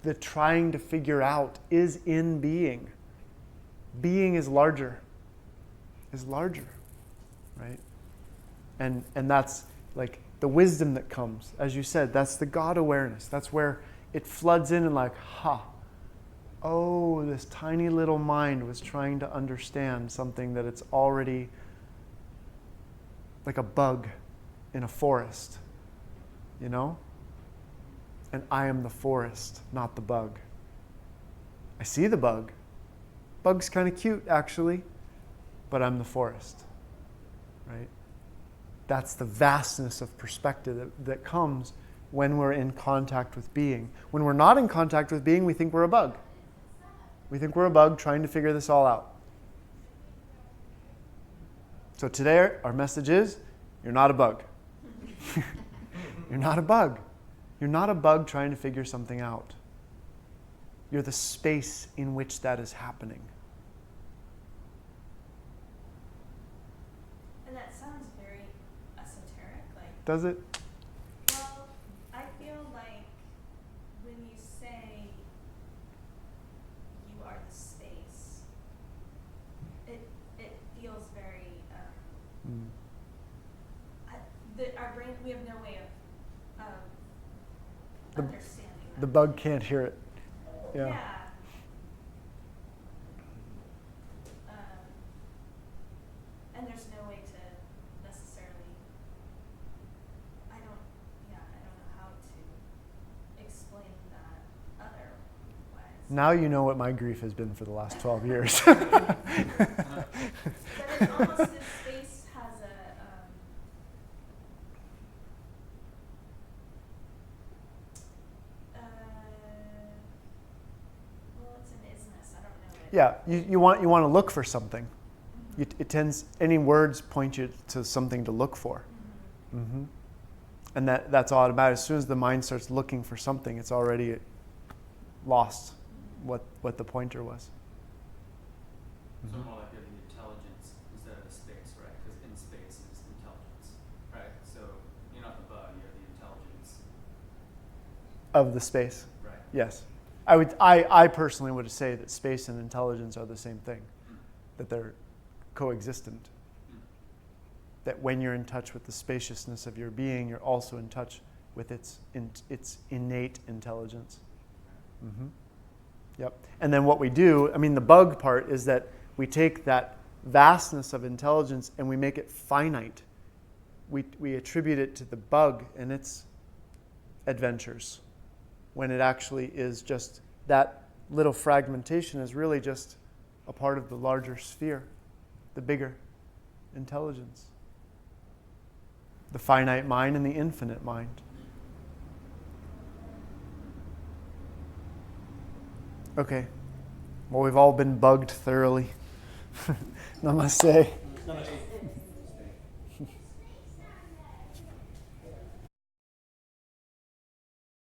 The trying to figure out is in being. Being is larger, right? And that's like the wisdom that comes, as you said, that's the God awareness. That's where it floods in and like, oh, this tiny little mind was trying to understand something that it's already like a bug in a forest, you know? and I am the forest, not the bug. I see the bug. Bug's kind of cute, actually, but I'm the forest, right? That's the vastness of perspective that comes when we're in contact with being. When we're not in contact with being, we think we're a bug. We think we're a bug trying to figure this all out. So today, our message is, you're not a bug. You're not a bug. You're not a bug trying to figure something out. You're the space in which that is happening. And that sounds very esoteric, like, Does it? well, I feel like when you say you are the space, it feels very, our brain, we have no way of The- understanding that. The bug can't hear it. Yeah. And there's no way to necessarily, I don't know how to explain that otherwise. Now you know what my grief has been for the last 12 years. But it's almost this space has well, it's an isness. I don't know it. Yeah, you want to look for something. It tends, any words point you to something to look for. Mm-hmm. And that's automatic. As soon as the mind starts looking for something, it's already lost what the pointer was. So more like you're the intelligence instead of the space, right? Because in space is intelligence, right? So you're not the bug, you're the intelligence. Of the space. Right. Yes. I personally would say that space and intelligence are the same thing. That they're coexistent. That when you're in touch with the spaciousness of your being, you're also in touch with its innate intelligence. Mm-hmm. Yep. And then what we do, the bug part is that we take that vastness of intelligence and we make it finite. We attribute it to the bug and its adventures, when it actually is just that little fragmentation is really just a part of the larger sphere, the bigger intelligence. The finite mind and the infinite mind. Okay. Well, we've all been bugged thoroughly. Namaste. Namaste.